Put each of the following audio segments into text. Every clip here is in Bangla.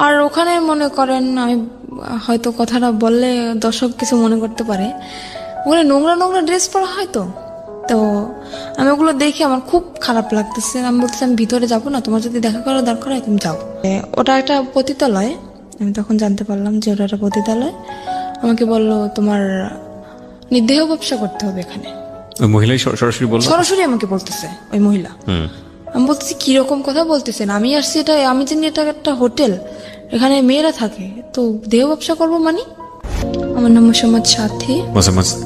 আর ওখানে মনে করেন আমি হয়তো কথাটা বললে দর্শক কিছু মনে করতে পারে, ওখানে নোংরা নোংরা ড্রেস পরা হয় তো তো আমি ওগুলো দেখে আমার খুব খারাপ লাগতেছে। আমি বলতেছি আমি ভিতরে যাবো না, তোমার যদি দেখা করার দরকার হয় তুমি যাও। ওটা একটা পতিতালয়, আমি তখন জানতে পারলাম যে ওটা একটা পতিতালয়। আমাকে বললো তোমার নির্দেহ ব্যবসা করতে হবে এখানে। ওই মহিলাই সরাসরি বলল? সরাসরি আমাকে বলতেছে ওই মহিলা। আমি বলতেছি কিরকম কথা বলতেছেন, আমি আসছি এটা, আমি জানি এটা একটা হোটেল, এখানে মেয়েরা থাকে, তো দেহ ব্যবসা করবো মানে? আমার নাম মোসাম্মদ সাথী।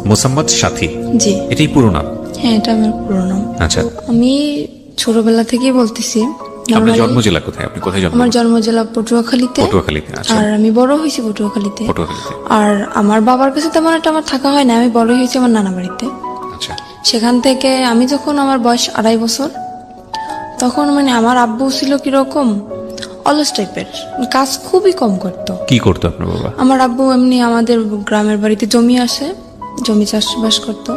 মোসাম্মদ সাথী? জি। এটাই পুরো নাম? হ্যাঁ, এটা আমার পুরো নাম। আচ্ছা, আমি ছোটবেলা থেকেই বলতেছি। আপনার জন্ম জেলা কোথায়? আপনি কোথায় জন্ম? আমার জন্ম জেলা পটুয়াখালীতে। পটুয়াখালীতে? আচ্ছা। আর আমি বড় হয়েছি পটুয়াখালীতে। পটুয়াখালীতে। আর আমার বাবার কাছে তেমন একটা আমার থাকা হয় না, আমি বড় হয়েছি আমার নানা বাড়িতে। আচ্ছা। সেখান থেকে আমি যখন আমার বয়স 2.5 বছর, তখন মানে আমার আব্বু ছিল কিরকম অলস টাইপের, কাজ খুবই কম করতো। কি করতো আপনার বাবা? আমার আব্বু এমনি আমাদের গ্রামের বাড়িতে জমি আসে, জমি চাষবাস করতো,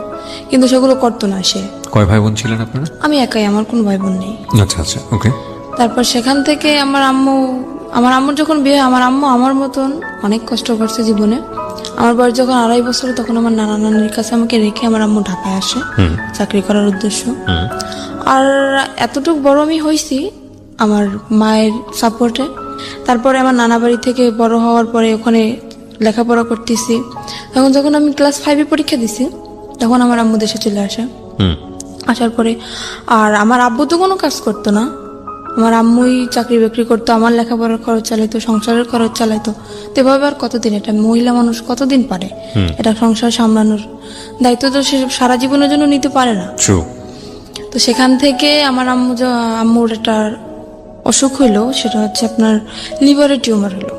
কিন্তু সেগুলো করতো না সে। কয় ভাই বোন ছিলেন আপনারা? আমি একাই, আমার কোনো ভাই বোন নেই। আচ্ছা আচ্ছা, ওকে। তারপর সেখান থেকে আমার আম্মুর যখন বিয়ে, আমার আম্মু আমার মতন অনেক কষ্ট করছে জীবনে। আমার বয়স যখন 2.5 বছর, তখন আমার নানা নানির কাছে আমাকে রেখে আমার আম্মু ঢাকায় আসে চাকরি করার উদ্দেশ্য। আর এতটুকু বড় আমি হয়েছি আমার মায়ের সাপোর্টে। তারপরে আমার নানা বাড়ি থেকে বড় হওয়ার পরে ওখানে লেখাপড়া করতেছি। তখন যখন আমি ক্লাস 5-এ পরীক্ষা দিছি, তখন আমার আম্মু দেশে চলে আসে। আসার পরে আর আমার আব্বু তো কোনো কাজ করতো না, আমার আম্মুই চাকরি বাকরি করতো, আমার লেখাপড়ার খরচ চালাইতো, সংসারের খরচ চালাইতো। তো এভাবে আর কতদিন, এটা মহিলা মানুষ কতদিন পারে এটা সংসার সামলানোর দায়িত্ব? তো সে সারা জীবনের জন্য নিতে পারে না। তো সেখান থেকে আমার আম্মুর একটা অসুখ হইলো, সেটা হচ্ছে আপনার লিভারের টিউমার হলো।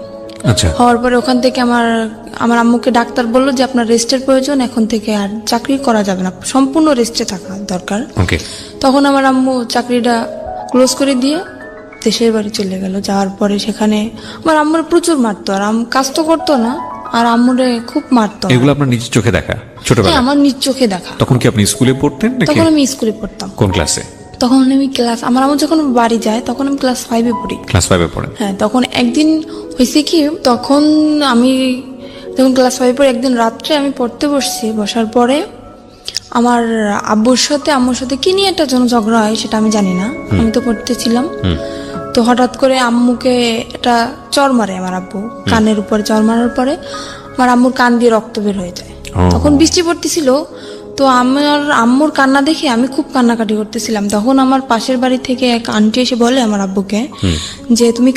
আচ্ছা। হওয়ার পরে ওখান থেকে আমার আম্মুকে ডাক্তার বললো যে আপনার রেস্টের প্রয়োজন, এখন থেকে আর চাকরি করা যাবে না, সম্পূর্ণ রেস্টে থাকা দরকার। তখন আমার আম্মু চাকরিটা ক্লোজ করে দিয়ে দেশের বাড়ি চলে গেল। যাওয়ার পরে সেখানে আমার আম্মুর প্রচুর মারতো, আর কাজ তো করতো না, আর আম্মুরে খুব মারতো। এগুলো আপনার নিজের চোখে দেখা? ছোটবেলায়? আমার নিজ চোখে দেখা। তখন কি আপনি স্কুলে পড়তেন নাকি? তখন আমি স্কুলে পড়তাম। কোন ক্লাসে? তখন আমি আমার আম্মু যখন বাড়ি যায় তখন আমি ক্লাস 5-এ পড়ি। ক্লাস 5-এ পড়েন? হ্যাঁ। তখন একদিন হয়েছে কি, তখন আমি যখন ক্লাস 5-এ পড়ি, একদিন রাত্রে আমি পড়তে বসছি, বসার পরে আমার আম্মুর সাথে কি নিয়ে একটা ঝগড়া হয় সেটা আমি জানি না, আমি তো পড়তেছিলাম। তো হঠাৎ করে আম্মুকে একটা চর মারে আমার আব্বু, কানের উপরে চর মারার পরে আমার আম্মুর কান দিয়ে রক্ত বের হয়ে যায়। তখন বৃষ্টি পড়তেছিল, তো আমার আম্মুর কান্না দেখে আমি খুব কান্নাকাটি করতেছিলাম। তখন আমার পাশের বাড়ি থেকে এক আন্টি এসে বলে আমার আব্বুকে যে তুমি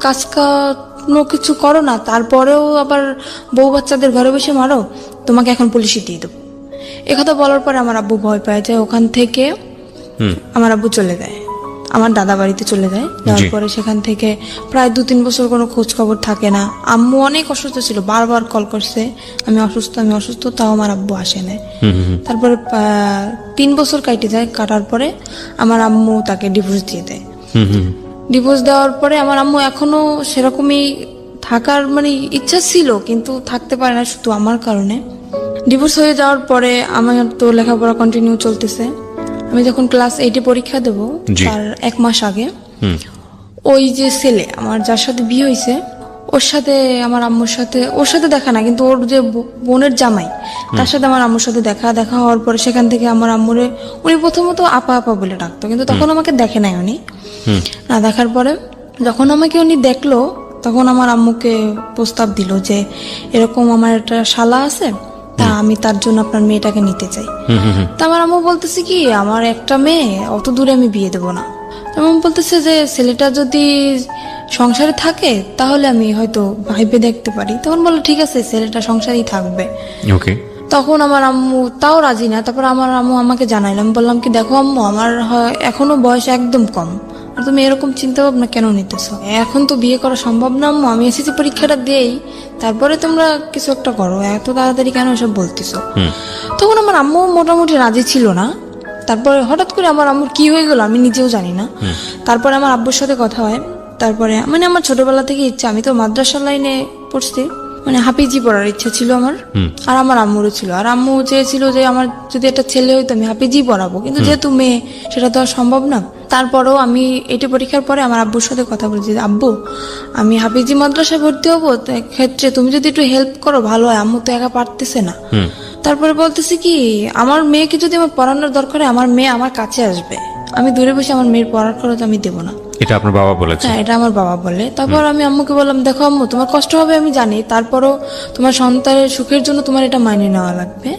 কাজ কিছু করো না, তারপরেও আবার বউ বাচ্চাদের ঘরে বসে মারো, তোমাকে এখন পুলিশে দিয়ে দেবো। একথা বলার পরে আমার আব্বু ভয় পায় যায়। ওখান থেকে আমার আব্বু চলে যায়, আমার দাদা বাড়িতে চলে যায়। যাওয়ার পরে সেখান থেকে প্রায় 2-3 বছর কোনো খোঁজ খবর থাকে না। আম্মু অনেক অসুস্থ ছিল, বারবার কল করছে আমি অসুস্থ, তাও আমার আব্বু আসে না। তারপরে 3 বছর কাটে যায়, কাটার পরে আমার আম্মু তাকে ডিভোর্স দিয়ে দেয়। ডিভোর্স দেওয়ার পরে আমার আম্মু এখনো সেরকমই থাকার মানে ইচ্ছা ছিল, কিন্তু থাকতে পারে না শুধু আমার কারণে। ডিভোর্স হয়ে যাওয়ার পরে আমার তো লেখাপড়া কন্টিনিউ চলতেছে। আমি যখন ক্লাস 8-এ পরীক্ষা দেবো তার 1 মাস আগে ওই যে ছেলে আমার যার সাথে বিয়ে হয়েছে, ওর সাথে আমার আম্মুর সাথে, ওর সাথে দেখা না কিন্তু ওর যে বোনের জামাই, তার সাথে আমার আম্মুর সাথে দেখা হওয়ার পরে সেখান থেকে আমার আম্মুরে উনি প্রথমত আপা বলে ডাকতো, কিন্তু তখন আমাকে দেখে নাই উনি। না দেখার পরে যখন আমাকে উনি দেখলো, তখন আমার আম্মুকে প্রস্তাব দিল যে এরকম আমার একটা শালা আছে, তা আমি তার জন্য আপনার মেয়েটাকে নিতে চাই। তা আমার আম্মু বলতেছে কি আমার একটা মেয়ে, অত দূরে আমি বিয়ে দেবো না। আমার বলতেছে যে ছেলেটা যদি সংসারে থাকে তাহলে আমি হয়তো ভাইবে দেখতে পারি। তখন বললো ঠিক আছে, ছেলেটা সংসারেই থাকবে। তখন আমার আম্মু তাও রাজি না। তারপর আমার আম্মু আমাকে জানাইলাম, বললাম কি দেখো আম্মু, আমার এখনো বয়স একদম কম, আর তুমি এরকম চিন্তা ভাবনা কেন নিতেছো? এখন তো বিয়ে করা সম্ভব না আম্মু, আমি এসএসসি পরীক্ষাটা দেই, তারপরে তোমরা কিছু একটা করো, এত তাড়াতাড়ি কেন এসব বলতেছো? তখন আমার আম্মু মোটামুটি রাজি ছিল না। তারপরে হঠাৎ করে আমার আম্মুর কি হয়ে গেল আমি নিজেও জানি না। তারপরে আমার আব্বুর সাথে কথা হয়। তারপরে মানে আমার ছোটবেলা থেকে ইচ্ছা, আমি তো মাদ্রাসা লাইনে পড়ছি, মানে হাফিজি পড়ার ইচ্ছা ছিল আমার, আর আমার আম্মুরও ছিল। আর আম্মু চেয়েছিল যে আমার যদি একটা ছেলে হইতো আমি হাফিজি পড়াবো, কিন্তু যেহেতু মেয়ে সেটা তো আর সম্ভব না। তারপরেও আমি এটি পরীক্ষার পরে আমার আব্বুর সাথে কথা বলছি, আব্বু আমি হাফিজি মাদ্রাসায় ভর্তি হবো, তো ক্ষেত্রে তুমি যদি একটু হেল্প করো ভালো হয়, আম্মু তো একা পারতেছে না। তারপরে বলতেছি কি, আমার মেয়েকে যদি আমার পড়ানোর দরকার হয়, আমার মেয়ে আমার কাছে আসবে, আমি দূরে বসে আমার মেয়ের পড়ার খরচ আমি দেবো না। এটা আপনার বাবা বলেছে? হ্যাঁ, এটা আমার বাবা বলে। তারপর আমি আম্মুকে বললাম, দেখো আম্মু তোমার কষ্ট হবে আমি জানি, তারপরও তোমার সন্তানের সুখের জন্য তোমার এটা মাইনে নেওয়া লাগবে।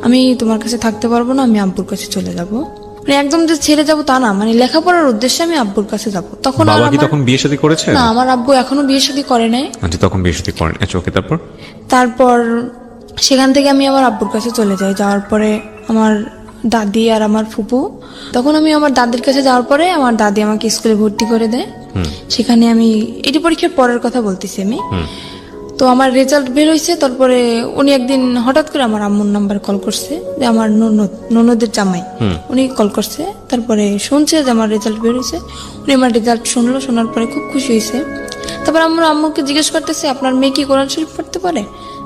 আমি তোমার কাছে থাকতে পারবো না, আমি আব্বুর কাছে চলে যাব। মানে একদম যে ছেড়ে যাবো তা না, মানে লেখাপড়ার উদ্দেশ্যে আমি আব্বুর কাছে যাব। তখন আর বাবা কি আমার- তখন বিয়ে শাদী করেছে? না, আমার আব্বু এখনো বিয়ে শাদী করে নাই। আচ্ছা, তখন বিয়ে শাদী করেন। আচ্ছা, ওকে। তারপর সেখান থেকে আমি আমার আব্বুর কাছে চলে যাই। যাওয়ার পরে আমার দাদি আর আমার ফুপু, তখন আমি আমার দাদির কাছে যাওয়ার পরে আমার দাদি আমাকে স্কুলে ভর্তি করে দেয়। সেখানে আমি এটি পরীক্ষার পরের কথা বলতেছি আমি। তো আমার রেজাল্ট বের হয়েছে, তারপরে উনি একদিন হঠাৎ করে আমার আম্মুর নাম্বার কল করছে, যে আমার ননদের জামাই, উনি কল করছে। তারপরে শুনছে যে আমার রেজাল্ট বের হয়েছে, উনি আমার রেজাল্ট শুনলো, শোনার পরে খুব খুশি হয়েছে। তারপর আমার আম্মুকে জিজ্ঞেস করতেছে, আপনার মেয়ে কি কোরআন শরীফ পড়তে পারে?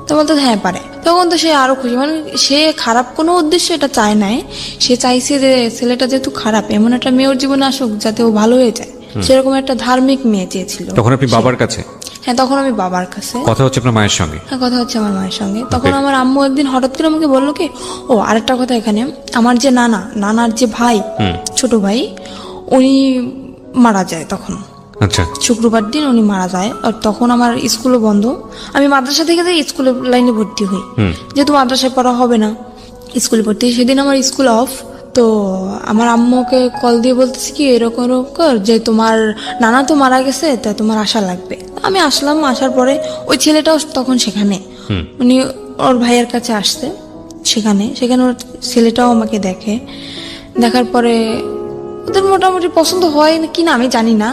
তো বলতে হ্যাঁ পারে। তখন তো সে আরো খুশি, মানে সে খারাপ কোনো উদ্দেশ্য এটা চায় নাই, সে চাইছে যে ছেলেটা যেহেতু খারাপ, এমন একটা মেয়ে ওর জীবনে আসুক যাতে ও ভালো হয়ে যায়, সেরকম একটা ধার্মিক মেয়ে চেয়েছিল। তখন আপনি বাবার কাছে? হ্যাঁ, তখন আমি বাবার কাছে। কথা হচ্ছে আপনার মায়ের সঙ্গে? হ্যাঁ, কথা হচ্ছে আমার মায়ের সঙ্গে। তখন আমার আম্মু একদিন হঠাৎ করে আমাকে বললো কি, ও আরেকটা কথা, এখানে আমার যে নানার যে ভাই, ছোট ভাই, উনি মারা যায় তখন। আচ্ছা। শুক্রবার দিন উনি মারা যায়, আর তখন আমার স্কুলও বন্ধ। আমি মাদ্রাসা থেকে যাই স্কুলে লাইনে ভর্তি হই, যেহেতু মাদ্রাসায় পড়া হবে না, স্কুলে ভর্তি হই। সেদিন আমার স্কুল অফ। তো আমার আম্মুকে কল দিয়ে বলতেছি কি, এরকম এরকম যে তোমার নানা তো মারা গেছে, তা তোমার আসা লাগবে। আমি আসলাম, আসার পরে ওই ছেলেটাও তখন সেখানে, উনি ওর ভাইয়ের কাছে আসছে। সেখানে ওর ছেলেটাও আমাকে দেখে। দেখার পরে ওদের মোটামুটি পছন্দ হয় কি না আমি জানি না,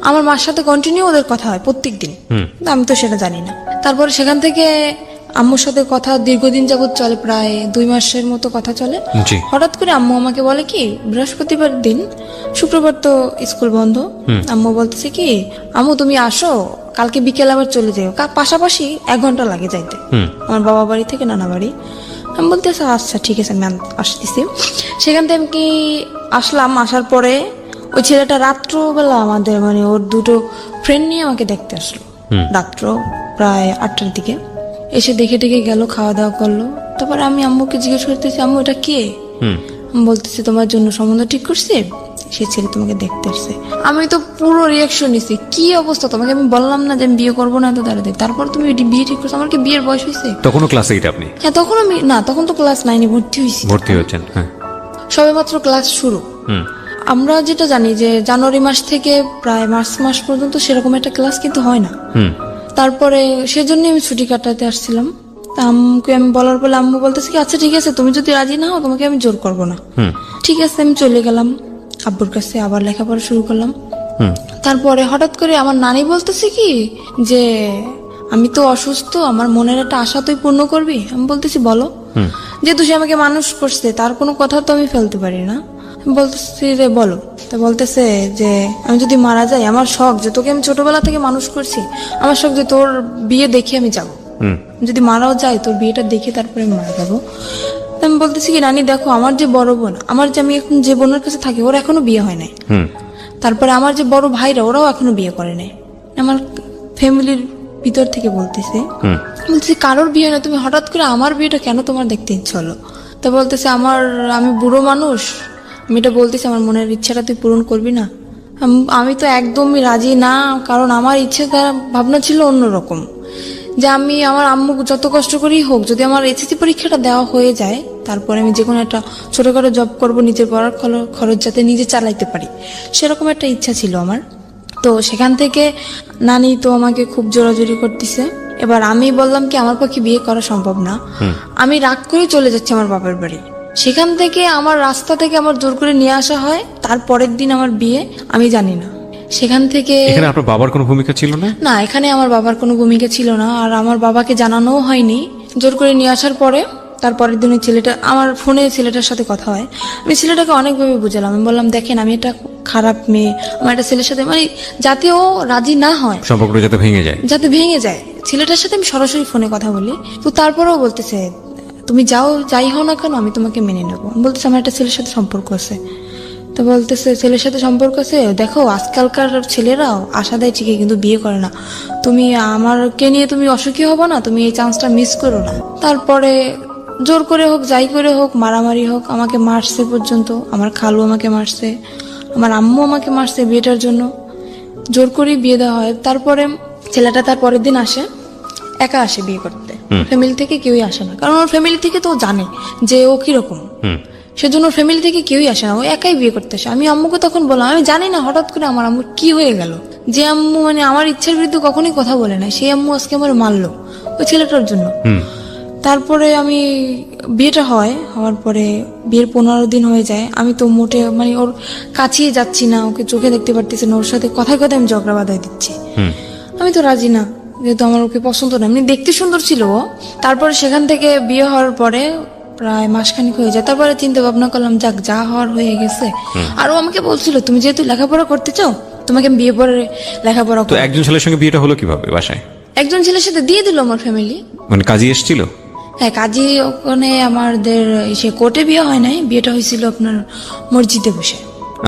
আমার মার সাথে কন্টিনিউ ওদের কথা হয় প্রত্যেক দিন, আমি তো সেটা জানি না। তারপরে সেখান থেকে আম্মুর সাথে কথা দীর্ঘদিন যাবত চলে, প্রায় 2 মাসের মতো কথা চলে। জি। হঠাৎ করে আম্মু আমাকে বলে কি, বৃহস্পতিবার দিন, শুক্রবার তো স্কুল বন্ধ, আম্মু বলতেছে কি, আম্মু তুমি আসো, কালকে বিকেল আবার চলে যাও, পাশাপাশি 1 ঘন্টা লাগে যাইতে আমার বাবা বাড়ি থেকে নানা বাড়ি। আমি বলতেছি আচ্ছা ঠিক আছে, আমি আসতেছি। সেখান থেকে আমি কি আসলাম, আসার পরে ওই ছেলেটা রাত্রবেলা আমাদের মানে ওর 2টো ফ্রেন্ড নিয়ে আমাকে দেখতে আসলো, রাত্র প্রায় 8টার দিকে এসে দেখে গেল, খাওয়া দাওয়া করলো। তারপরে আমি আম্মুকে জিজ্ঞেস করতেছি, আম্মু এটা কে? বলতেছে তোমার জন্য সম্বন্ধ ঠিক করছে, সে ছেলে তোমাকে দেখতে আসছে। আমি তো পুরো রিয়াকশন নিছি, কি অবস্থা, তোমাকে আমি বললাম না যে আমি বিয়ে করবো না, তো দাঁড়াতে, তারপর তুমি বিয়ে ঠিক করছো, আমার কি বিয়ের বয়স হয়েছে? তখনও ক্লাস 8 আপনি? হ্যাঁ, তখন আমি না, তখন তো ক্লাস 9-এ ভর্তি হয়েছি। ভর্তি হয়েছেন? হ্যাঁ, সবে মাত্র ক্লাস শুরু। আমরা যেটা জানি যে জানুয়ারি মাস থেকে প্রায় মার্চ মাস পর্যন্ত সেরকম একটা ক্লাস কিন্তু হয় না। তারপরে সেজন্য আমি ছুটি কাটাতে আসছিলাম। তা আম্মুকে আমি বলার পরে আম্মু বলতেছে কি, আচ্ছা ঠিক আছে, তুমি যদি রাজি না হও তোমাকে আমি জোর করবো না। ঠিক আছে, আমি চলে গেলাম আব্বুর কাছে, আবার লেখাপড়া শুরু করলাম। তারপরে হঠাৎ করে আমার নানি বলতেছে কি যে, আমি তো অসুস্থ, আমার মনের একটা আশা তুই পূর্ণ করবি। আমি বলতেছি বলো। যেহেতু সে আমাকে মানুষ করছে, তার কোনো কথা তো আমি ফেলতে পারি না। বলতেছি যে বলো। তা বলতেছে যে আমি যদি মারা যাই, আমার শখ যে তোকে আমি ছোটবেলা থেকে মানুষ করছি, আমার শখ যে তোর বিয়ে দেখে আমি যাবো, যদি মারাও যায় তোর বিয়েটা দেখে তারপরে আমি মারা যাবো। আমি বলতেছি কি, নানি দেখো, আমার যে বড় বোন, আমার যে আমি এখন যে বোনের কাছে থাকি, ওর এখনো বিয়ে হয় নাই। তারপরে আমার যে বড় ভাইরা, ওরাও এখনো বিয়ে করে নাই। আমার ফ্যামিলির ভিতর থেকে বলতেছি কারোর বিয়ে না, তুমি হঠাৎ করে আমার বিয়েটা কেন তোমার দেখতে ইচ্ছা হলো? তা বলতেছে আমি বুড়ো মানুষ, আমি এটা বলতেছি আমার মনের ইচ্ছাটা তুই পূরণ করবি না? আমি তো একদমই রাজি না, কারণ আমার ইচ্ছে ভাবনা ছিল অন্যরকম, যে আমি আমার আম্মু যত কষ্ট করেই হোক, যদি আমার এসএসসি পরীক্ষাটা দেওয়া হয়ে যায়, তারপরে আমি যে কোনো একটা ছোটখাটো জব করব, নিজের পড়ার খরচ যাতে নিজে চালাইতে পারি, সেরকম একটা ইচ্ছা ছিল আমার। তো সেখান থেকে নানি তো আমাকে খুব জোরাজোরি করতেছে। এবার আমি বললাম কি, আমার পক্ষে বিয়ে করা সম্ভব না। আমি রাগ করে চলে যাচ্ছি আমার বাবার বাড়ি। সেখান থেকে আমার রাস্তা থেকে আমার জোর করে নিয়ে আসা হয়, তারপরের দিন আমার বিয়ে। আমি জানি না সেখান থেকে। এখানে আপনার বাবার কোনো ভূমিকা ছিল না? না, এখানে আমার বাবার কোনো ভূমিকা ছিল না, আর আমার বাবাকে জানানোও হয়নি। জোর করে নিয়ে আসার পরে তারপরের দিন ছেলেটা, আমার ফোনে ছেলেটার সাথে কথা হয়। আমি ছেলেটাকে অনেকভাবে বুঝালাম, আমি বললাম দেখেন আমি একটা খারাপ মেয়ে, আমার একটা ছেলের সাথে, মানে যাতে ও রাজি না হয়, সম্পর্কটা যাতে ভেঙে যায়, ছেলেটার সাথে আমি সরাসরি ফোনে কথা বলি, তো তারপরেও বলতেছে তুমি যাও, যাই হও না কেন আমি তোমাকে মেনে নেবো। বলতেছে আমার একটা ছেলের সাথে সম্পর্ক আছে। তো বলতেছে ছেলের সাথে সম্পর্ক আছে, দেখো আজকালকার ছেলেরাও আশা দেয় ঠিকই কিন্তু বিয়ে করে না, তুমি আমারকে নিয়ে তুমি অসুখী হবো না, তুমি এই চান্সটা মিস করো না। তারপরে জোর করে হোক যাই করে হোক, মারামারি হোক, আমাকে মারছে পর্যন্ত, আমার খালু আমাকে মারছে, আমার আম্মু আমাকে মারছে বিয়েটার জন্য, জোর করেই বিয়ে দেওয়া হয়। তারপরে ছেলেটা তার পরের দিন আসে, একা আসে বিয়ে করতে, ফ্যামিলি থেকে কেউই আসে না, কারণ ওর ফ্যামিলি থেকে তো ও জানে যে ও কিরকম, সেজন্য ওর ফ্যামিলি থেকে কেউই আসে না, ও একাই বিয়ে করতে আসে। আমি আম্মুকে তখন বললাম আমি জানি না হঠাৎ করে আমার আম্মু কি হয়ে গেল, যে আম্মু মানে আমার ইচ্ছার বিরুদ্ধে কখনোই কথা বলে না, সেই আম্মু আজকে আমার মারলো ওই ছেলেটার জন্য। তারপরে আমি বিয়েটা হওয়ার পরে বিয়ের 15 দিন হয়ে যায়, আমি তো মোটে মানে ওর কাছেই যাচ্ছি না, ওকে চোখে দেখতে পারতেছি না, ওর সাথে কথায় কথায় আমি ঝগড়া বাঁধাই দিচ্ছি। আমি তো রাজি না, যেহেতু আমার ওকে পছন্দ না, এমনি দেখতে সুন্দর ছিল ও। তারপরে সেখান থেকে বিয়ে হওয়ার পরে প্রায় মাসখানিক হয়ে যায়, তারপরে চিন্তা ভাবনা করলাম যাক যা হওয়ার হয়ে গেছে। আর ও আমাকে বলছিল তুমি যেহেতু লেখাপড়া করতে চাও তোমাকে বিয়ে পরে লেখাপড়া তো একজন ছেলের সঙ্গে বিয়েটা হলো কিভাবে বাসায়? একজন ছেলের সাথে দিয়ে দিল আমার ফ্যামিলি। মানে কাজী এসেছিল? হ্যাঁ, কাজী ওখানে আমাদের সে কোর্টে বিয়ে হয় নাই, বিয়েটা হয়েছিল আপনার মসজিদে বসে।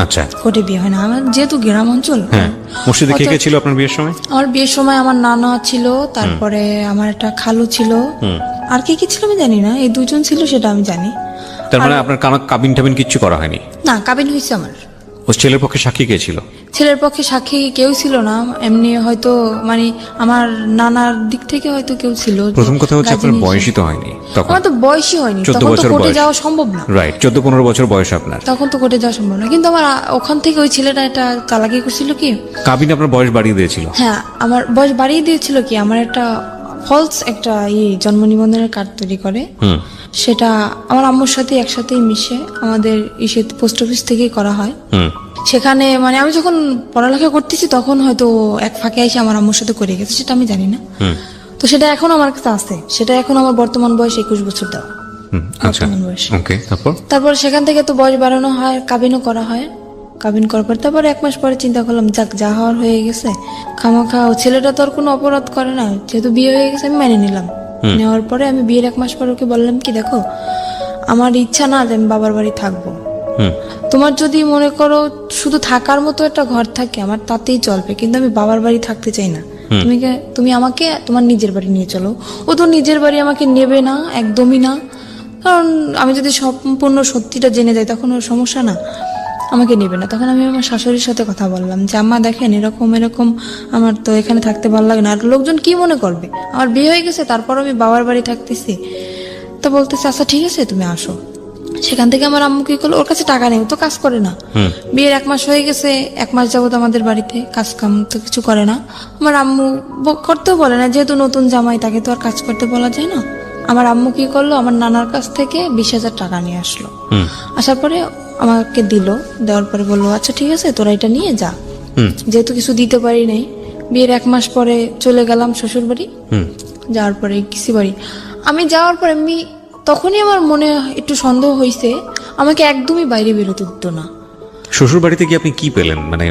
আচ্ছা, কোর্টে বিয়ে হয় না, আমার যেহেতু গ্রাম অঞ্চল। হ্যাঁ। মসজিদে কে কে ছিল আপনার বিয়ের সময়? আমার বিয়ের সময় আমার নানা ছিল, তারপরে আমার একটা খালু ছিল, আর কে কি ছিল আমি জানি না, এই দুজন ছিল সেটা আমি জানি। তার মানে আপনার কাবিন টাবিন কিচ্ছু করা হয়নি? না, কাবিন হয়েছে আমার। ও ছেলের পক্ষে সাক্ষী কে ছিল? ছেলের পক্ষে সাক্ষী কেউ ছিল না, এমনি হয়তো মানে আমার নানার দিক থেকে হয়তো কেউ ছিল। প্রথম কথা হচ্ছে আপনার বয়সই তো হয়নি তখন। আমার তো বয়সই হয়নি, 14 তখন তো বছর কোর্টে বয়স। যাওয়া সম্ভব না। রাইট, 14-15 বছর বয়স আপনার, তখন তো কোর্টে যাওয়া সম্ভব না। কিন্তু আমার ওখান থেকে ওই ছেলেটা একটা চালাকি করছিল কি, কাবিন আপনার বয়স বাড়িয়ে দিয়েছিল? হ্যাঁ, আমার বয়স বাড়িয়ে দিয়েছিল কি, আমার একটা ফলস একটা জন্ম নিবন্ধনের কার্ড তৈরি করে, সেটা আমার আম্মুর সাথে একসাথেই মিশে আমাদের পোস্ট অফিস থেকেই করা হয়। সেখানে মানে আমি যখন পড়ালেখা করতেছি তখন হয়তো এক ফাঁকে এসে আমার আম্মুর সাথে করে গেছে, সেটা আমি জানি না। তো সেটা এখন আমার কাছে আছে, সেটা এখন আমার বর্তমান বয়স 21 বছর দেওয়া। আচ্ছা, ওকে। তারপর সেখান থেকে তো বয়স বাড়ানো হয়, কাবিনও করা হয়। কাবিন করার পর তারপরে 1 মাস পরে চিন্তা করলাম যাক যা হওয়ার হয়ে গেছে, খামাখা ও ছেলেটা তো আর কোনো অপরাধ করে না, যেহেতু বিয়ে হয়ে গেছে আমি মেনে নিলাম। নেওয়ার পরে আমি বিয়ের 1 মাস পর ওকে বললাম কি দেখো আমার ইচ্ছা না যে আমি বাবার বাড়ি থাকবো, তোমার যদি মনে করো শুধু থাকার মতো একটা ঘর থাকে আমার তাতেই চলবে, কিন্তু আমি বাবার বাড়ি থাকতে চাই না, তুমি আমাকে তোমার নিজের বাড়ি নিয়ে চলো। ও তো নিজের বাড়ি আমাকে নেবে না, একদমই না, কারণ আমি যদি সম্পূর্ণ সত্যিটা জেনে যাই তখন ওর সমস্যা না, আমাকে নেবে না। তখন আমি আমার শাশুড়ির সাথে কথা বললাম যে আম্মা দেখেন এরকম এরকম আমার তো এখানে থাকতে ভালো লাগে না, আর লোকজন কি মনে করবে, আমার বিয়ে হয়ে গেছে তারপর আমি বাবার বাড়ি থাকতেছি। তো বলতেছে আচ্ছা ঠিক আছে তুমি আসো। সেখান থেকে আমার আম্মু কি করলো, ওর কাছে টাকা নেই, ও তো কাজ করে না, বিয়ের 1 মাস হয়ে গেছে, 1 মাস যাবত আমাদের বাড়িতে কাজ কাম তো কিছু করে না। আমার আম্মু করতেও বলে না, যেহেতু নতুন জামাই তাকে তো আর কাজ করতে বলা যায় না। আমার আম্মু কি করলো, আমার নানার কাছ থেকে 20,000 টাকা নিয়ে আসলো, আসার পরে আমাকে দিল, দেওয়ার পরে বললো আচ্ছা ঠিক আছে তোরা এটা নিয়ে যা, যেহেতু কিছু দিতে পারি নাই। বিয়ের 1 মাস পরে চলে গেলাম শ্বশুর বাড়ি, যাওয়ার পরে কিসি বাড়ি আমি যাওয়ার পরে আমি তখনই আমার মনে একটু সন্দেহ হয়েছে, আমাকে একদমই বাইরে বেরোতে দিত না। শ্বশুর বাড়িতে কি আপনি কি পেলেন, মানে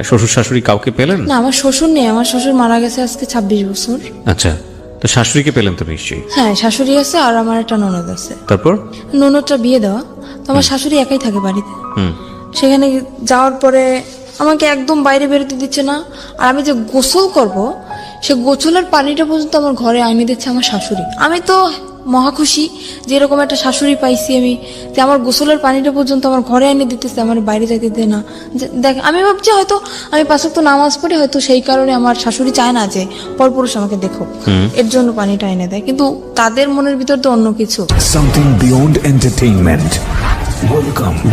শ্বশুর শাশুড়ি কাউকে পেলেন? না, আমার শ্বশুর নেই, আমার শ্বশুর মারা গেছে আজকে 26 বছর। আচ্ছা, তো শাশুড়িকে পেলেন তো নিশ্চয়ই? হ্যাঁ, শাশুড়ি আছে আর আমার একটা ননদ আছে। তারপর ননদটা বিয়ে দেওয়া, তো আমার শাশুড়ি একাই থাকে বাড়িতে। সেখানে যাওয়ার পরে আমাকে একদম বাইরে বেরোতে দিচ্ছে না, আর আমি যে গোসল করব সে গোসলের পানিটা পর্যন্ত আমার ঘরে আইনে দিচ্ছে আমার শাশুড়ি। আমি তো মহা খুশি যে এরকম একটা শাশুড়ি পাইছি আমি, যে আমার গোসলের পানিটা পর্যন্ত আমার ঘরে এনে দিতেছে, আমার বাইরে যাইতে দেয় না। দেখ আমি ভাবছি হয়তো আমি 5 ওয়াক্ত নামাজ পড়ি, হয়তো সেই কারণে আমার শাশুড়ি চায় না যে পরপুরুষ আমাকে দেখো, এর জন্য পানিটা এনে দেয়, কিন্তু তাদের মনের ভিতর তো অন্য কিছু। Something beyond entertainment.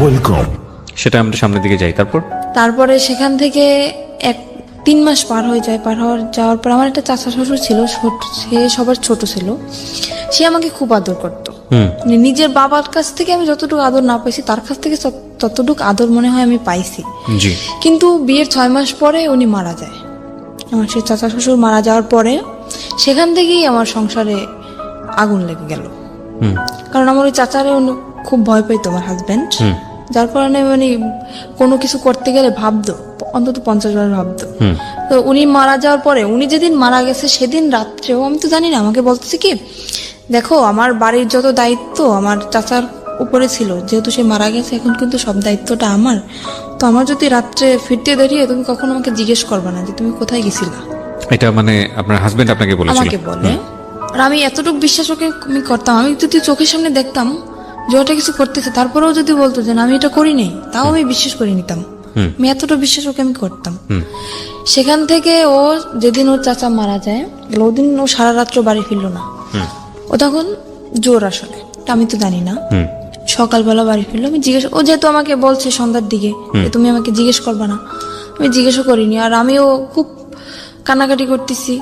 Welcome. সেটা আমরা সামনের দিকে যাই। তারপরে সেখান থেকে 3 মাস পার হয়ে যায়, যাওয়ার পর আমার একটা চাচা শ্বশুর ছিল, সে সবার ছোট ছিল, সে আমাকে খুব আদর করতো। মানে নিজের বাবার কাছ থেকে আমি যতটুকু আদর না পাইছি তার কাছ থেকে ততটুকু আদর মনে হয় আমি পাইছি। কিন্তু বিয়ের 6 মাস পরে উনি মারা যায়, আমার সেই চাচা শ্বশুর মারা যাওয়ার পরে সেখান থেকেই আমার সংসারে আগুন লেগে গেল। কারণ আমার ওই চাচারে খুব ভয় পাইতো আমার হাজবেন্ড, যার কারণে মানে কোনো কিছু করতে গেলে ভাবতো, অন্তত 50 বার ভাবতো। তো উনি মারা যাওয়ার পরে, উনি যেদিন মারা গেছে সেদিন রাত্রেও আমি তো জানি না, আমাকে বলতেছে কি, দেখো আমার বাড়ির যত দায়িত্ব আমার চাচার উপরে ছিল, যেহেতু সে মারা গেছে এখন কিন্তু সব দায়িত্বটা আমার। তো আমার যদি রাত্রে ফিরতে দাঁড়িয়ে তুমি কখনো আমাকে জিজ্ঞেস করবে না যে তুমি কোথায় গেছিলা। এটা মানে আপনার হাজবেন্ড আপনাকে বলেছিল? আমাকে বলে। আর আমি এতটুকু বিশ্বাস ওকে আমি করতাম, আমি যদি চোখের সামনে দেখতাম যে ওটা কিছু করতেছে, তারপরেও যদি বলতো যে না আমি এটা করি নাই, তাও আমি বিশ্বাস করে নিতাম। আমি এতটা বিশ্বাস ওকে আমি করতাম। সেখান থেকে ও যেদিন ওর চাচা মারা যায়, ওদিন ও সারা রাত্র বাড়ি ফিরলো না। ও তখন জোর আসলে, এটা আমি তো জানি না। সকালবেলা বাড়ি ফিরলো, আমি জিজ্ঞেস, ও যেহেতু আমাকে বলছে সন্ধ্যার দিকে যে তুমি আমাকে জিজ্ঞেস করবা না, আমি জিজ্ঞেসও করিনি। আর আমিও খুব কান্নাকাটি করতেছি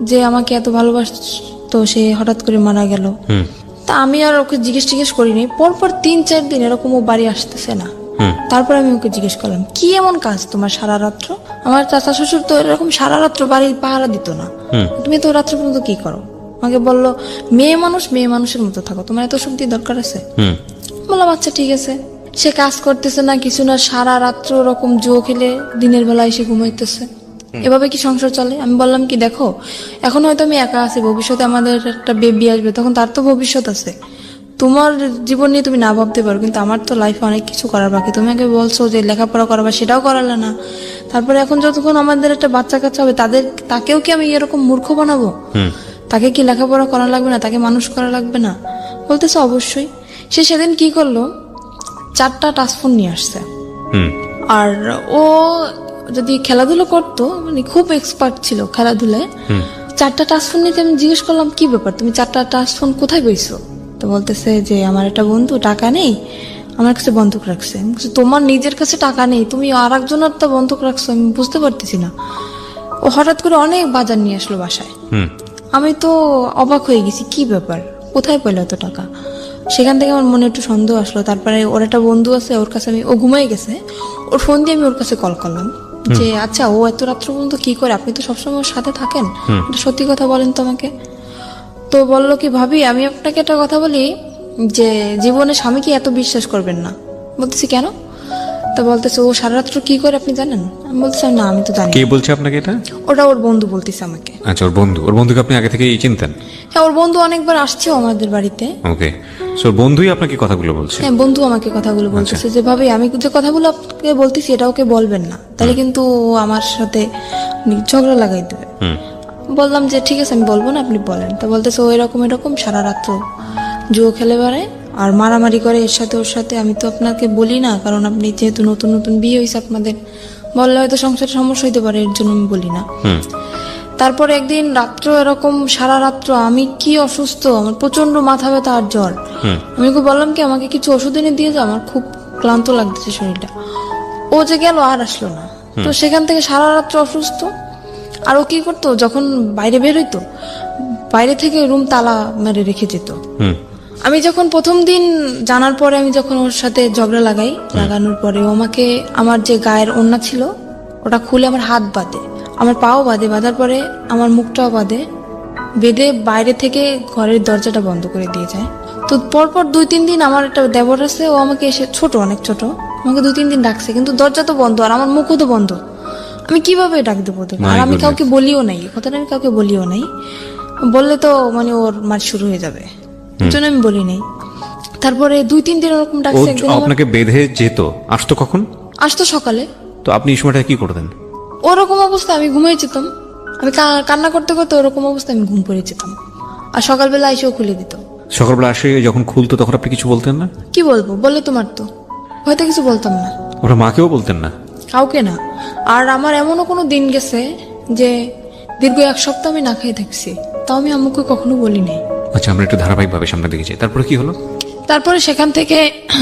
যে আমাকে এত ভালোবাসতো, সে হঠাৎ করে মারা গেল। তা আমি আর ওকে জিজ্ঞেস করিনি। পরপর 3-4 দিন এরকম ও বাড়ি আসতেছে না। তারপর আমি ওকে জিজ্ঞেস করলাম, কি এমন কাজ তোমার সারা রাত্র? আমার চাচা শ্বশুর তো এরকম সারা রাত্র বাড়ি পাহারা দিত না, তুমি তো রাত্র পর্যন্ত কি করো? আমাকে বললো, মেয়ে মানুষ মেয়ে মানুষের মতো থাকো, তোমার এত শক্তি দরকার আছে? বললাম আচ্ছা ঠিক আছে। সে কাজ করতেছে না কিছু না, সারা রাত্র ওরকম জুয়ো খেলে দিনের বেলা এসে ঘুমাইতেছে। এভাবে কি সংসার চলে? আমি বললাম কি, দেখো এখন হয়তো আমি একা আছি, ভবিষ্যতে আমাদের একটা বেবি আসবে, তখন তার তো ভবিষ্যৎ আছে। তোমার জীবন নিয়ে তুমি না ভাবতে পারো, কিন্তু আমার তো লাইফে অনেক কিছু করার বাকি। তুমি আগে বলছো যে লেখাপড়া করাবা, সেটাও করালে না। তারপরে এখন যতক্ষণ আমাদের একটা বাচ্চা কাচ্চা হবে, তাকেও কি আমি এরকম মূর্খ বানাবো? তাকে কি লেখাপড়া করা লাগবে না? তাকে মানুষ করা লাগবে না? বলতেছে অবশ্যই। সে সেদিন কি করলো, 4টা টাচফোন নিয়ে আসছে। আর ও যদি খেলাধুলো করতো, মানে খুব এক্সপার্ট ছিল খেলাধুলায়, 4টা টাচফোন নিতে আমি জিজ্ঞেস করলাম কি ব্যাপার, তুমি 4টা টাচফোন কোথায় পেয়েছো? তো বলতেছে যে আমার একটা বন্ধু টাকা নেই, আমার কাছে বন্ধক রাখছে। আমি বলছি, তোমার নিজের কাছে টাকা নেই, তুমি আর একজনের তো বন্ধক রাখছো, আমি বুঝতে পারতেছি না। ও হঠাৎ করে অনেক বাজার নিয়ে আসলো বাসায়। আমি তো অবাক হয়ে গেছি, কি ব্যাপার, কোথায় পেলো এত টাকা? সেখান থেকে আমার মনে একটু সন্দেহ আসলো। তারপরে ওর একটা বন্ধু আছে, ওর কাছে ও ঘুমাই গেছে, ওর ফোন দিয়ে আমি ওর কাছে কল করলাম যে আচ্ছা ও এত রাত্র পর্যন্ত কি করে, আপনি তো সবসময় ওর সাথে থাকেন, সত্যি কথা বলেন তো আমাকে। তো বললো কি, ভাবি আমি আপনাকে একটা কথা বলি, যে জীবনে স্বামীকে এত বিশ্বাস করবেন না। বলতেছি কেন? তো বলতেছে ও সারা রাত্র কি করে আপনি জানেন? আমি বলতেছি না আমি তো জানি। কে বলছে আপনাকে এটা? ওটা ওর বন্ধু বলতেছে আমাকে। আচ্ছা, ওর বন্ধুকে আপনি আগে থেকেই চিনতেন? হ্যাঁ, ওর বন্ধু অনেকবার আসছে আমাদের বাড়িতে। ওকে, সো বন্ধুই আপনাকে কথাগুলো বলছে? হ্যাঁ, বন্ধু আমাকে কথাগুলো বলতেছে যে ভাবি আমি যে কথাগুলো আপনাকে বলতেছি এটা ওকে বলবেন না, তাহলে কিন্তু ও আমার সাথে ঝগড়া লাগাই দেবে। বললাম যে ঠিক আছে আমি বলবো না, আপনি বলেন। তো বলতেছে ও এরকম সারা রাত্র জুয়ো খেলে বেড়ায় আর মারামারি করে এর সাথে ওর সাথে। আমি তো আপনাকে বলি না, কারণ আপনি যেহেতু নতুন নতুন বিয়ে হয়েছে আপনাদের, বললে হয়তো সংসারে সমস্যা হইতে পারে, এর জন্য আমি বলি না। তারপরে একদিন রাত্র এরকম সারা রাত্র আমি কি অসুস্থ, আমার প্রচন্ড মাথা ব্যথা আর জ্বর। আমি ওকে বললাম কি আমাকে কিছু ওষুধ এনে দিয়ে যাও, আমার খুব ক্লান্ত লাগতেছে শরীরটা। ও যে গেল আর আসলো না। তো সেখান থেকে সারা রাত্র অসুস্থ। আর ও কি করতো, যখন বাইরে বের হইতো বাইরে থেকে রুম তালা মেরে রেখে যেত। আমি যখন প্রথম দিন জানার পরে আমি যখন ওর সাথে ঝগড়া লাগানোর পরে ও আমাকে আমার যে গায়ের ওড়না ছিল ওটা খুলে আমার হাত বাঁধে, আমার পাও বাঁধে, বাঁধার পরে আমার মুখটাও বাঁধে, বেঁধে বাইরে থেকে ঘরের দরজাটা বন্ধ করে দিয়ে যায়। তো পরপর 2-3 দিন আমার একটা দেবর আছে, ও আমাকে এসে, ছোট অনেক ছোট, আমাকে 2-3 দিন ডাকছে, কিন্তু দরজা তো বন্ধ আর আমার মুখও তো বন্ধ, আমি কিভাবে ডাক দেবো ওদের? আর আমি কাউকে বলিও নাই, কথাটা আমি কাউকে বলিও নাই, বললে তো মানে ওর মার শুরু হয়ে যাবে, এই জন্য আমি বলি নাই। তারপরে 2-3 দিন ওরকম ডাকছে। একদিন আপনাকে বেঁধে যেত, আসতো কখন? আসতো সকালে। তো আপনি এই সময়টা কি করতেন? ওরকম অবস্থা আমি ঘুমিয়ে যেতাম, আমি কান্না করতে করতে ওরকম অবস্থা আমি ঘুম পড়ে যেতাম। আর সকালবেলা এসেও খুলে দিত। সকালবেলা আসে যখন খুলতো তখন আপনি কিছু বলতেন না? কি বলবো, বললে তো মারতো, হয়তো কিছু বলতাম না। ওরা মাকেও বলতেন না? কাউকে না। আর আমার এমনও কোনো দিন গেছে যে দীর্ঘ 1 সপ্তাহ আমি না খেয়ে থাকছি, তাও আমি আম্মুকে কখনো বলি নাই। আচ্ছা, আমরা একটু ধারাবাহিক ভাবে সামনে দিকে যাই। তারপরে কি হলো? তারপরে সেখান থেকে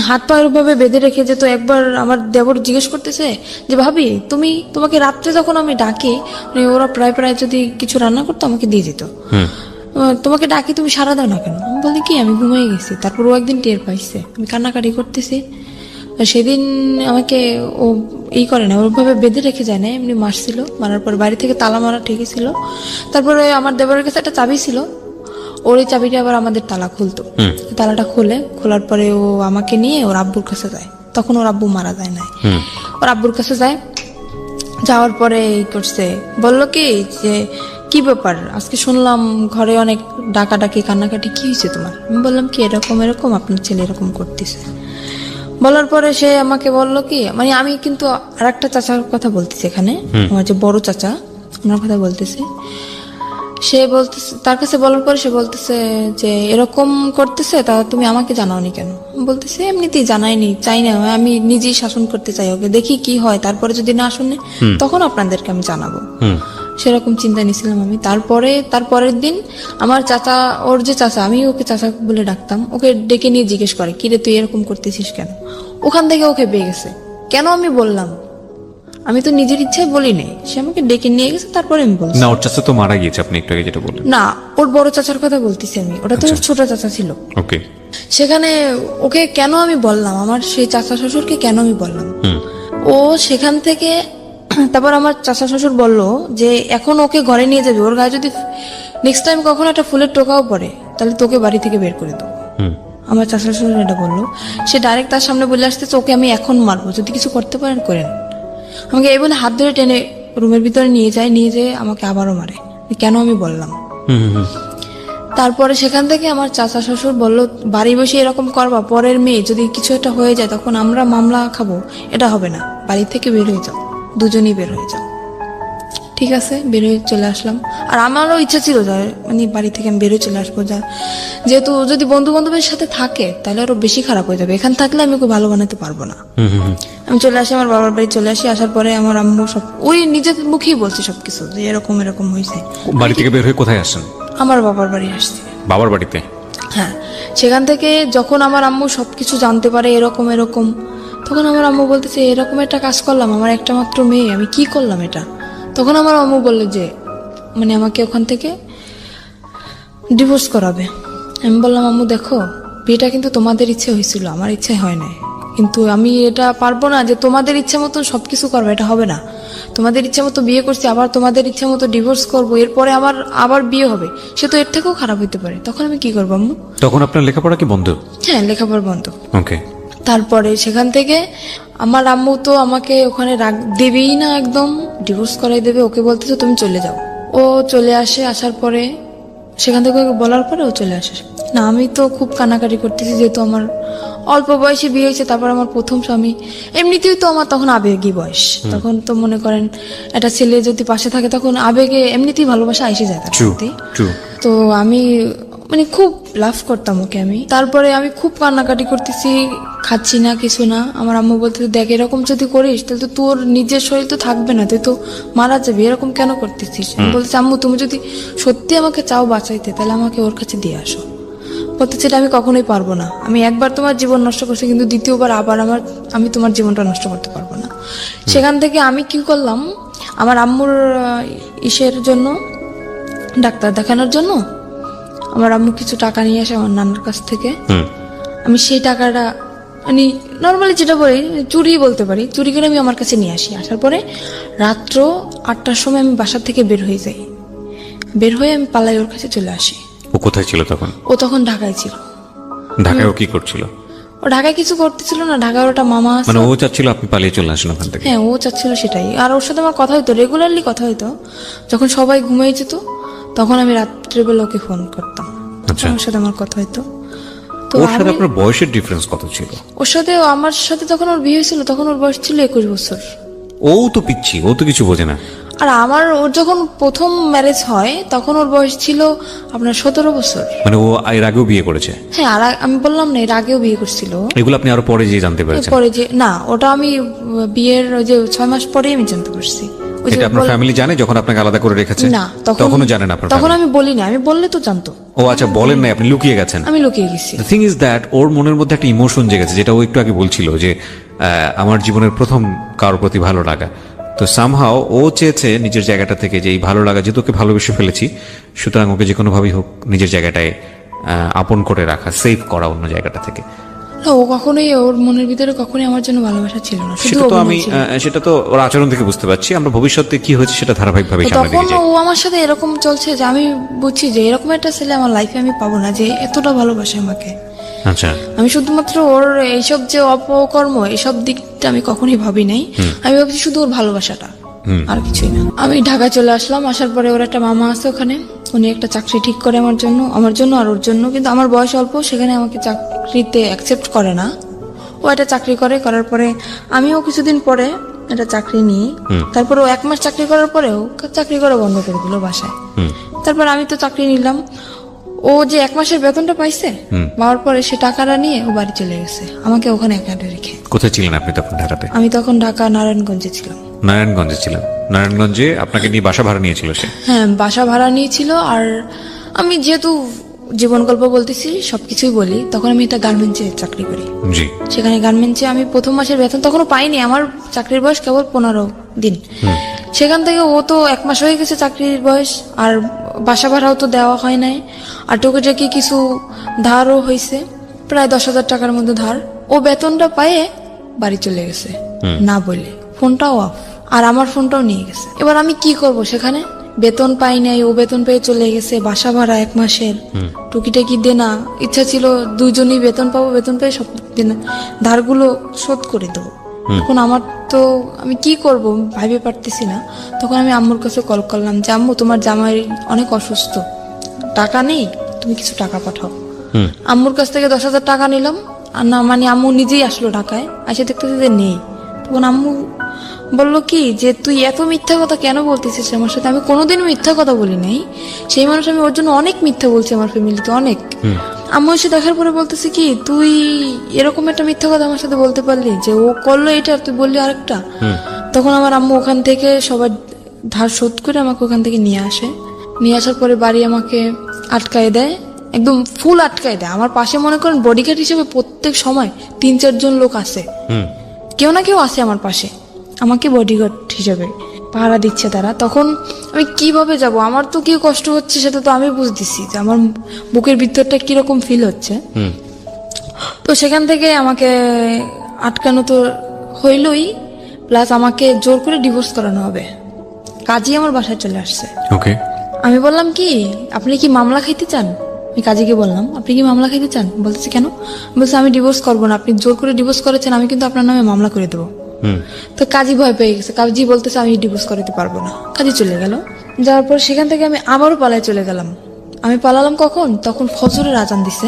হাত পা এরভাবে বেঁধে রেখে যেত। একবার আমার দেবর জিজ্ঞেস করতেছে যে ভাবি তোমাকে রাত্রে যখন আমি ডাকি, মানে ওরা প্রায় যদি কিছু রান্না করতো আমাকে দিয়ে যেত, তোমাকে ডাকি তুমি সারা দাও না কেন? আমি বলি কি আমি ঘুমিয়ে গেছি। তারপর ও একদিন টের পাইছে আমি কান্নাকাটি করতেছি, সেদিন আমাকে ও করে না, ওরভাবে বেঁধে রেখে যায় না, এমনি মারছিল। মারার পর বাড়ি থেকে তালা মারা ঠিকই ছিল। তারপরে আমার দেবরের কাছে একটা চাবি ছিল, ওর এই চাবিটা আবার আমাদের তালা খুলতো। তালাটা খোলার পরে ও আমাকে নিয়ে ওর আব্বুর কাছে যায়, তখন ওর আব্বু মারা যায় নাই। ওর আব্বুর কাছে যায়, যাওয়ার পরে এই করছে, বললো কি যে কি ব্যাপার, আজকে শুনলাম ঘরে অনেক ডাকাডাকি কান্নাকাটি, কি হয়েছে তোমার? আমি বললাম কি এরকম এরকম আপনার ছেলে এরকম করতেছে। বলার পরে সে আমাকে বললো কি, মানে আমি কিন্তু আর একটা চাচার কথা বলতেছি এখানে, আমার যে বড় চাচা ওনার কথা বলতেছে। সে বলতেছে, তার কাছে বলার পরে সে বলতেছে যে এরকম করতেছে, তা তুমি আমাকে জানাওনি কেন? বলতেছে এমনিতেই জানাইনি, চাই না, আমি নিজেই শাসন করতে চাই ওকে, দেখি কি হয়, তারপরে যদি না শুনে তখন আপনাদেরকে আমি জানাবো। সেরকম চিন্তা নিয়েছিলাম আমি। তারপরের দিন আমার চাচা, ওর যে চাচা, আমি ওকে চাচা বলে ডাকতাম, ওকে ডেকে নিয়ে জিজ্ঞেস করে কিরে তুই এরকম করতেছিস কেন? ওখান থেকে ওকে পেয়ে গেছে। কেন আমি বললাম, আমি তো নিজের ইচ্ছায় বলি নাই, সে আমাকে ডেকে নিয়ে গেছে, তারপরে আমি বলছি। না, ওর চাচা তো মারা গিয়েছে, আপনি একটু আগে যেটা বললেন। না, ওর বড় চাচার কথা বলতেছি আমি, ওটা তো ওর ছোট চাচা ছিল। ওকে। সেখানে ওকে কেন আমি বললাম, আমার সেই চাচা শ্বশুরকে কেন আমি বললাম, ও সেখান থেকে তারপর আমার চাচা শ্বশুর বলল যে এখন ওকে ঘরে নিয়ে যাবে, ওর গায়ে যদি নেক্সট টাইম কখনো একটা ফুলের টোকাও পড়ে তাহলে তোকে বাড়ি থেকে বের করে দেবো। আমার চাচা শ্বশুর এটা বললো। সে ডাইরেক্ট তার সামনে বলে আসতেছে ওকে আমি এখন মারবো, যদি কিছু করতে পারেন করেন। আমাকে এই বলে হাত ধরে টেনে রুমের ভিতরে নিয়ে যেয়ে আমাকে আবারও মারে। কেন আমি বললাম। তারপরে সেখান থেকে আমার চাচা শ্বশুর বলল বাড়ি বসে এরকম করবা, পরের মেয়ে যদি কিছু একটা হয়ে যায় তখন আমরা মামলা খাবো, এটা হবে না, বাড়ি থেকে বের হয়ে যাও, দুজনেই বের হয়ে যাও। ঠিক আছে, বের হয়ে চলে আসলাম। আর আমারও ইচ্ছা ছিল মানে বাড়ি থেকে আমি বের হয়ে চলে আসবো, যেহেতু যদি বন্ধু বান্ধবের সাথে থাকে তাহলে আরো বেশি খারাপ হয়ে যাবে, এখান থাকলে আমি ওকে ভালো বানাতে পারবো না। আমি চলে আসি, আমার বাবার বাড়ি চলে আসি। আসার পরে আমার আম্মু সব ওই নিজের মুখেই বলছে সবকিছু, যে এরকম এরকম হয়েছে। বাড়ি থেকে বের হয়ে কোথায় আসেন? আমার বাবার বাড়ি আসছি। বাবার বাড়িতে? হ্যাঁ। সেখান থেকে যখন আমার আম্মু সবকিছু জানতে পারে এরকম এরকম, তখন আমার আম্মু বলতেছে এরকম একটা কাজ করলাম, আমার একটা মাত্র মেয়ে, আমি কি করলাম এটা? তখন আমার আম্মু বললো যে মানে আমাকে ওখান থেকে ডিভোর্স করাবে। আমি বললাম আম্মু দেখো, বিয়েটা কিন্তু তোমাদের ইচ্ছে হয়েছিল, আমার ইচ্ছে হয় নাই, কিন্তু আমি এটা পারবো না যে তোমাদের ইচ্ছে মতো সবকিছু করবো, এটা হবে না। তোমাদের ইচ্ছে মতো বিয়ে করছি, আবার তোমাদের ইচ্ছে মতো ডিভোর্স করবো, এরপরে আমার আবার বিয়ে হবে, সে তো এর থেকেও খারাপ হইতে পারে। তখন আমি কি করবো আম্মু? তখন আপনার লেখাপড়া কি বন্ধ? হ্যাঁ, লেখাপড়া বন্ধ। ওকে। তারপরে সেখান থেকে আমার আম্মু তো আমাকে ওখানে দেবেই না, একদম ডিভোর্স করাই দেবে। ওকে বলতেছে তুমি চলে যাও। ও চলে আসে, আসার পরে সেখান থেকে ওকে বলার পরে ও চলে আসে। না, আমি তো খুব কানাকাটি করতেছি, যেহেতু আমার অল্প বয়সে বিয়ে হয়েছে, তারপর আমার প্রথম স্বামী। এমনিতেই তো আমার তখন আবেগী বয়স, তখন তো মনে করেন একটা ছেলে যদি পাশে থাকে তখন আবেগে এমনিতেই ভালোবাসা এসে যায় তার প্রতি। তো আমি মানে খুব লাভ করতাম ওকে আমি। তারপরে আমি খুব কান্নাকাটি করতেছি, খাচ্ছি না, কিছু না। আমার আম্মু বলতে দেখ এরকম যদি করিস তাহলে তো তোর নিজের শরীর তো থাকবে না, তুই তো মারা যাবি, এরকম কেন করতেছিস? আমি বলছি আম্মু তুমি যদি সত্যি আমাকে চাও বাঁচাইতে তাহলে আমাকে ওর কাছে দিয়ে আসো। বলতেছে এটা আমি কখনোই পারবো না, আমি একবার তোমার জীবন নষ্ট করছি, কিন্তু দ্বিতীয়বার আবার আমি তোমার জীবনটা নষ্ট করতে পারবো না। সেখান থেকে আমি কি করলাম, আমার আম্মুর ইসের জন্য, ডাক্তার দেখানোর জন্য আমার আম্মু কিছু টাকা নিয়ে আসে আমার নানার কাছ থেকে। আমি সেই টাকাটা মানে নর্মালি যেটা বলি চুরি বলতে পারি, চুরি করে আমি আমার কাছে নিয়ে আসি। আসার পরে রাত্র 8টার সময় আমি বাসা থেকে বের হয়ে যাই, বের হয়ে আমি পালাই ওর কাছে চলে আসি। ও কোথায় ছিল তখন? ও তখন ঢাকায় ছিল। ঢাকায় ও কি করছিল? ও ঢাকায় কিছু করতেছিল না, ঢাকায় ওটা মামা আছে। মানে ও চাচ্ছিল আপনি পালিয়ে চলে আসেন ওখান থেকে? হ্যাঁ, ও চাচ্ছিল সেটাই। আর ওর সাথে আমার কথা হইতো, রেগুলারলি কথা হইতো। যখন সবাই ঘুমিয়ে যেত তখন আমি রাত্রেবেলা ওকে ফোন করতাম, ওর সাথে আমার কথা হইতো। তো ওর সাথে আপনার বয়সের ডিফারেন্স কত ছিল? ওর সাথে আমার সাথে যখন ওর বিয়ে হয়েছিল তখন ওর বয়স ছিল 21 বছর। ও তো পিচ্ছি, ও তো কিছু বোঝে না। আর ওর যখন প্রথম ম্যারেজ হয় তখন ওর বয়স ছিল আপনার 17 বছর। মানে ও এর আগেও বিয়ে করেছে? হ্যাঁ, আর আমি বললাম না, এর আগেও বিয়ে করছিল। এগুলো আপনি আরো পরে যে জানতে পেরেছেন? পরে যে না, ওটা আমি বিয়ের যে 6 মাস পরে আমি জানতে পারছি। এটা আপনার ফ্যামিলি জানে যখন আপনাকে আলাদা করে রেখেছে? না, তখনও জানেন আপনার? তখন আমি বলি না, আমি বললে তো জানতো। ও আচ্ছা, বলেন নাই, আপনি লুকিয়ে গেছেন? আমি লুকিয়ে গেছি। দ্য থিং ইজ দ্যাট ওর মনের মধ্যে একটা ইমোশন জেগেছে, যেটা ও একটু আগে বলছিল যে আমার জীবনের প্রথম কারোর প্রতি ভালো লাগা। তো সামহাও ও চেয়েছে নিজের জায়গাটা থেকে যে এই ভালো লাগা, যেহেতু ওকে ভালোবেসে ফেলেছি, সুতরাং ওকে যে কোনোভাবেই হোক নিজের জায়গাটায় আপন করে রাখা, সেভ করা অন্য জায়গাটা থেকে। না, ও কখনোই, ওর মনের ভিতরে কখনোই আমার জন্য ভালোবাসা ছিল না। সেটা তো ওর আচরণ থেকে বুঝতে পারছি। আমরা ভবিষ্যতে কি হয়েছে সেটা ধারাবাহিকভাবে সামনে দিকে যাই। ও আমার সাথে এরকম চলছে যে আমি বুঝছি যে এরকম একটা ছেলে আমার লাইফে আমি পাবো না, যে এতটা ভালোবাসে আমাকে। আচ্ছা আমি শুধুমাত্র ওর এইসব যে অপকর্ম এইসব দিকটা আমি কখনোই ভাবি নাই। আমি ভাবছি শুধু ওর ভালোবাসাটা, আর কিছুই না। আমি ঢাকা চলে আসলাম, আসার পরে ওর একটা মামা আছে ওখানে, উনি একটা চাকরি ঠিক করে আমার জন্য আর ওর জন্য। কিন্তু আমার বয়স অল্প, সেখানে আমাকে চাকরিতে অ্যাকসেপ্ট করে না। ও একটা চাকরি করার পরে আমিও কিছুদিন পরে একটা চাকরি নিই। তারপরে ও 1 মাস চাকরি করার পরেও চাকরি করা বন্ধ করে দিল বাসায়। তারপর আমি তো চাকরি নিলাম। ও যে 1 মাসের বেতনটা পাইছে, পাওয়ার পরে সে টাকাটা নিয়ে ও বাড়ি চলে গেছে, আমাকে ওখানে একা রেখে। কোথায় ছিলেন আপনি তখন ঢাকাতে? আমি তখন ঢাকা নারায়ণগঞ্জে ছিলাম। নারায়ণগঞ্জে ছিলেন। নারায়ণগঞ্জে আপনাকে নিয়ে বাসা ভাড়া নিয়েছিল সে? হ্যাঁ, বাসা ভাড়া নিয়েছিল। আর আমি যেহেতু জীবন গল্প বলতেছি, সবকিছুই বলি, তখন আমি একটা গার্মেন্টসে চাকরি করি। জি। সেখানে গার্মেন্টসে আমি 1ম মাসের বেতন তখনও পাইনি, আমার চাকরির বয়স কেবল 15 দিন। সেখান থেকে ও তো 1 মাস হয়ে গেছে চাকরির বয়স, আর বাসা ভাড়াও তো দেওয়া হয় নাই, আর টুকিটাকি কিছু ধারও হয়েছে, প্রায় 10,000 টাকার মধ্যে ধার। ও বেতনটা পায়ে বাড়ি চলে গেছে না বলে, ফোনটাও অফ, আর আমার ফোনটাও নিয়ে গেছে। এবার আমি কি করব? সেখানে বেতন পাই নাই, ও বেতন পেয়ে চলে গেছে, বাসা ভাড়া 1 মাসের, টুকিটাকি দেনা। ইচ্ছা ছিল দুইজনই বেতন পাবো, বেতন পেয়ে সব দেনা ধারগুলো শোধ করে দেবো। এখন আমার তো আমি কি করব ভাবতে পারতেছি না। তখন আমি আম্মুর কাছে কল করলাম যে আম্মু, তোমার জামাই অনেক অসুস্থ, টাকা নেই, তুমি কিছু টাকা পাঠাও। আম্মুর কাছ থেকে 10,000 টাকা নিলাম, আর না মানে আম্মু নিজেই আসলো ঢাকায়, এসে দেখতেছে যে নেই। তখন আম্মু বললো কি যে তুই এত মিথ্যা কথা কেন বলতেছিস আমার সাথে? আমি কোনোদিনও মিথ্যা কথা বলি নাই, সেই মানুষ আমি ওর জন্য অনেক মিথ্যা বলছি আমার ফ্যামিলিতে, অনেক। আম্মু এসে দেখার পরে বলতেছে কি, তুই এরকম একটা মিথ্যা কথা আমার সাথে বলতে পারলি যে ও করলো এটা, আর তুই বললি আরেকটা। তখন আমার আম্মু ওখান থেকে সবার ধার শোধ করে আমাকে ওখান থেকে নিয়ে আসে। নিয়ে আসার পরে বাড়ি আমাকে আটকায় দেয়, একদম ফুল আটকায় দেয়। আমার পাশে মনে করেন বডিগার্ড হিসেবে প্রত্যেক সময় 3-4 জন লোক আছে, কেউ না কেউ আছে আমার পাশে, আমাকে বডিগার্ড হিসেবে পাহারা দিচ্ছে তারা। তখন আমি কিভাবে যাব? আমার তো কি কষ্ট হচ্ছে সেটা তো আমি বুঝতেছি, যে আমার বুকের ভিতরটা কিরকম ফিল হচ্ছে। তো সেখান থেকে আমাকে আটকানো তো হইলই, প্লাস আমাকে জোর করে ডিভোর্স করানো হবে। কাজী আমার বাসায় চলে আসছে। ওকে। আমি বললাম কি, আপনি কি মামলা খাইতে চান? আমি কাজীকে বললাম, আপনি কি মামলা খাইতে চান? বলতেছে কেন? বলছে আমি ডিভোর্স করবো না, আপনি জোর করে ডিভোর্স করেছেন, আমি কিন্তু আপনার নামে মামলা করে দেবো। তো কাজী ভয় পেয়ে গেছে, কাজী বলতেছে আমি ডিভোর্স করাতে পারবো না। কাজী চলে গেল। যাওয়ার পর সেখান থেকে আমি আবারও পালায় চলে গেলাম। আমি পালালাম কখন? তখন ফজরের আজান দিছে।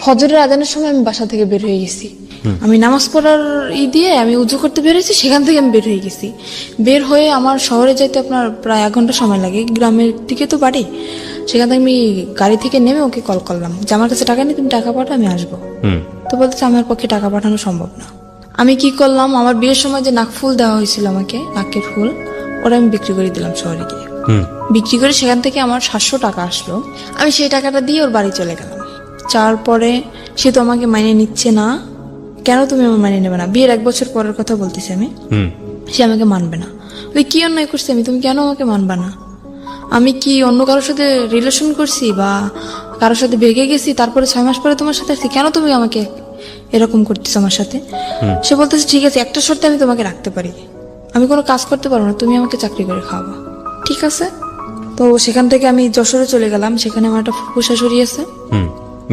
ফজরের আজানের সময় আমি বাসা থেকে বের হয়ে গেছি। আমি নামাজ পড়ার দিয়ে আমি উজু করতে বেরিয়েছি, সেখান থেকে আমি বের হয়ে গেছি। বের হয়ে আমার শহরে যাইতে আপনার প্রায় 1 ঘন্টা সময় লাগে, গ্রামের দিকে তো বাড়ি। সেখান থেকে আমি গাড়ি থেকে নেমে ওকে কল করলাম যে আমার কাছে টাকা নেই, তুমি টাকা পাঠাও, আমি আসবো। তো বলতেছে আমার পক্ষে টাকা পাঠানো সম্ভব না। আমি কি করলাম, আমার বিয়ের সময় যে নাকফুল দেওয়া হয়েছিল আমাকে, নাকের ফুল, ওরা আমি বিক্রি করে দিলাম শহরে গিয়ে। বিক্রি করে সেখান থেকে আমার 700 টাকা আসলো। আমি সেই টাকাটা দিয়ে ওর বাড়ি চলে গেলাম। যাওয়ার পরে সে তো আমাকে মাইনে নিচ্ছে না। কেন তুমি আমার মাইনে নেবে না? বিয়ের 1 বছর পরের কথা বলতেছি আমি। সে আমাকে মানবে না। ওই কি অন্যায় করছে আমি? তুমি কেন আমাকে মানবা না? আমি কি অন্য কারোর সাথে রিলেশন করছি বা কারোর সাথে ভেগে গেছি, তারপরে 6 মাস পরে তোমার সাথে আসছি? কেন তুমি আমাকে এরকম করতেছো আমার সাথে? সে বলতেছে ঠিক আছে, একটা শর্তে আমি তোমাকে রাখতে পারি, আমি কোনো কাজ করতে পারবো না, তুমি আমাকে চাকরি করে খাওয়াবা। ঠিক আছে। তো সেখান থেকে আমি যশোরে চলে গেলাম। সেখানে আমার একটা ফুফু শাশুড়ি আছে।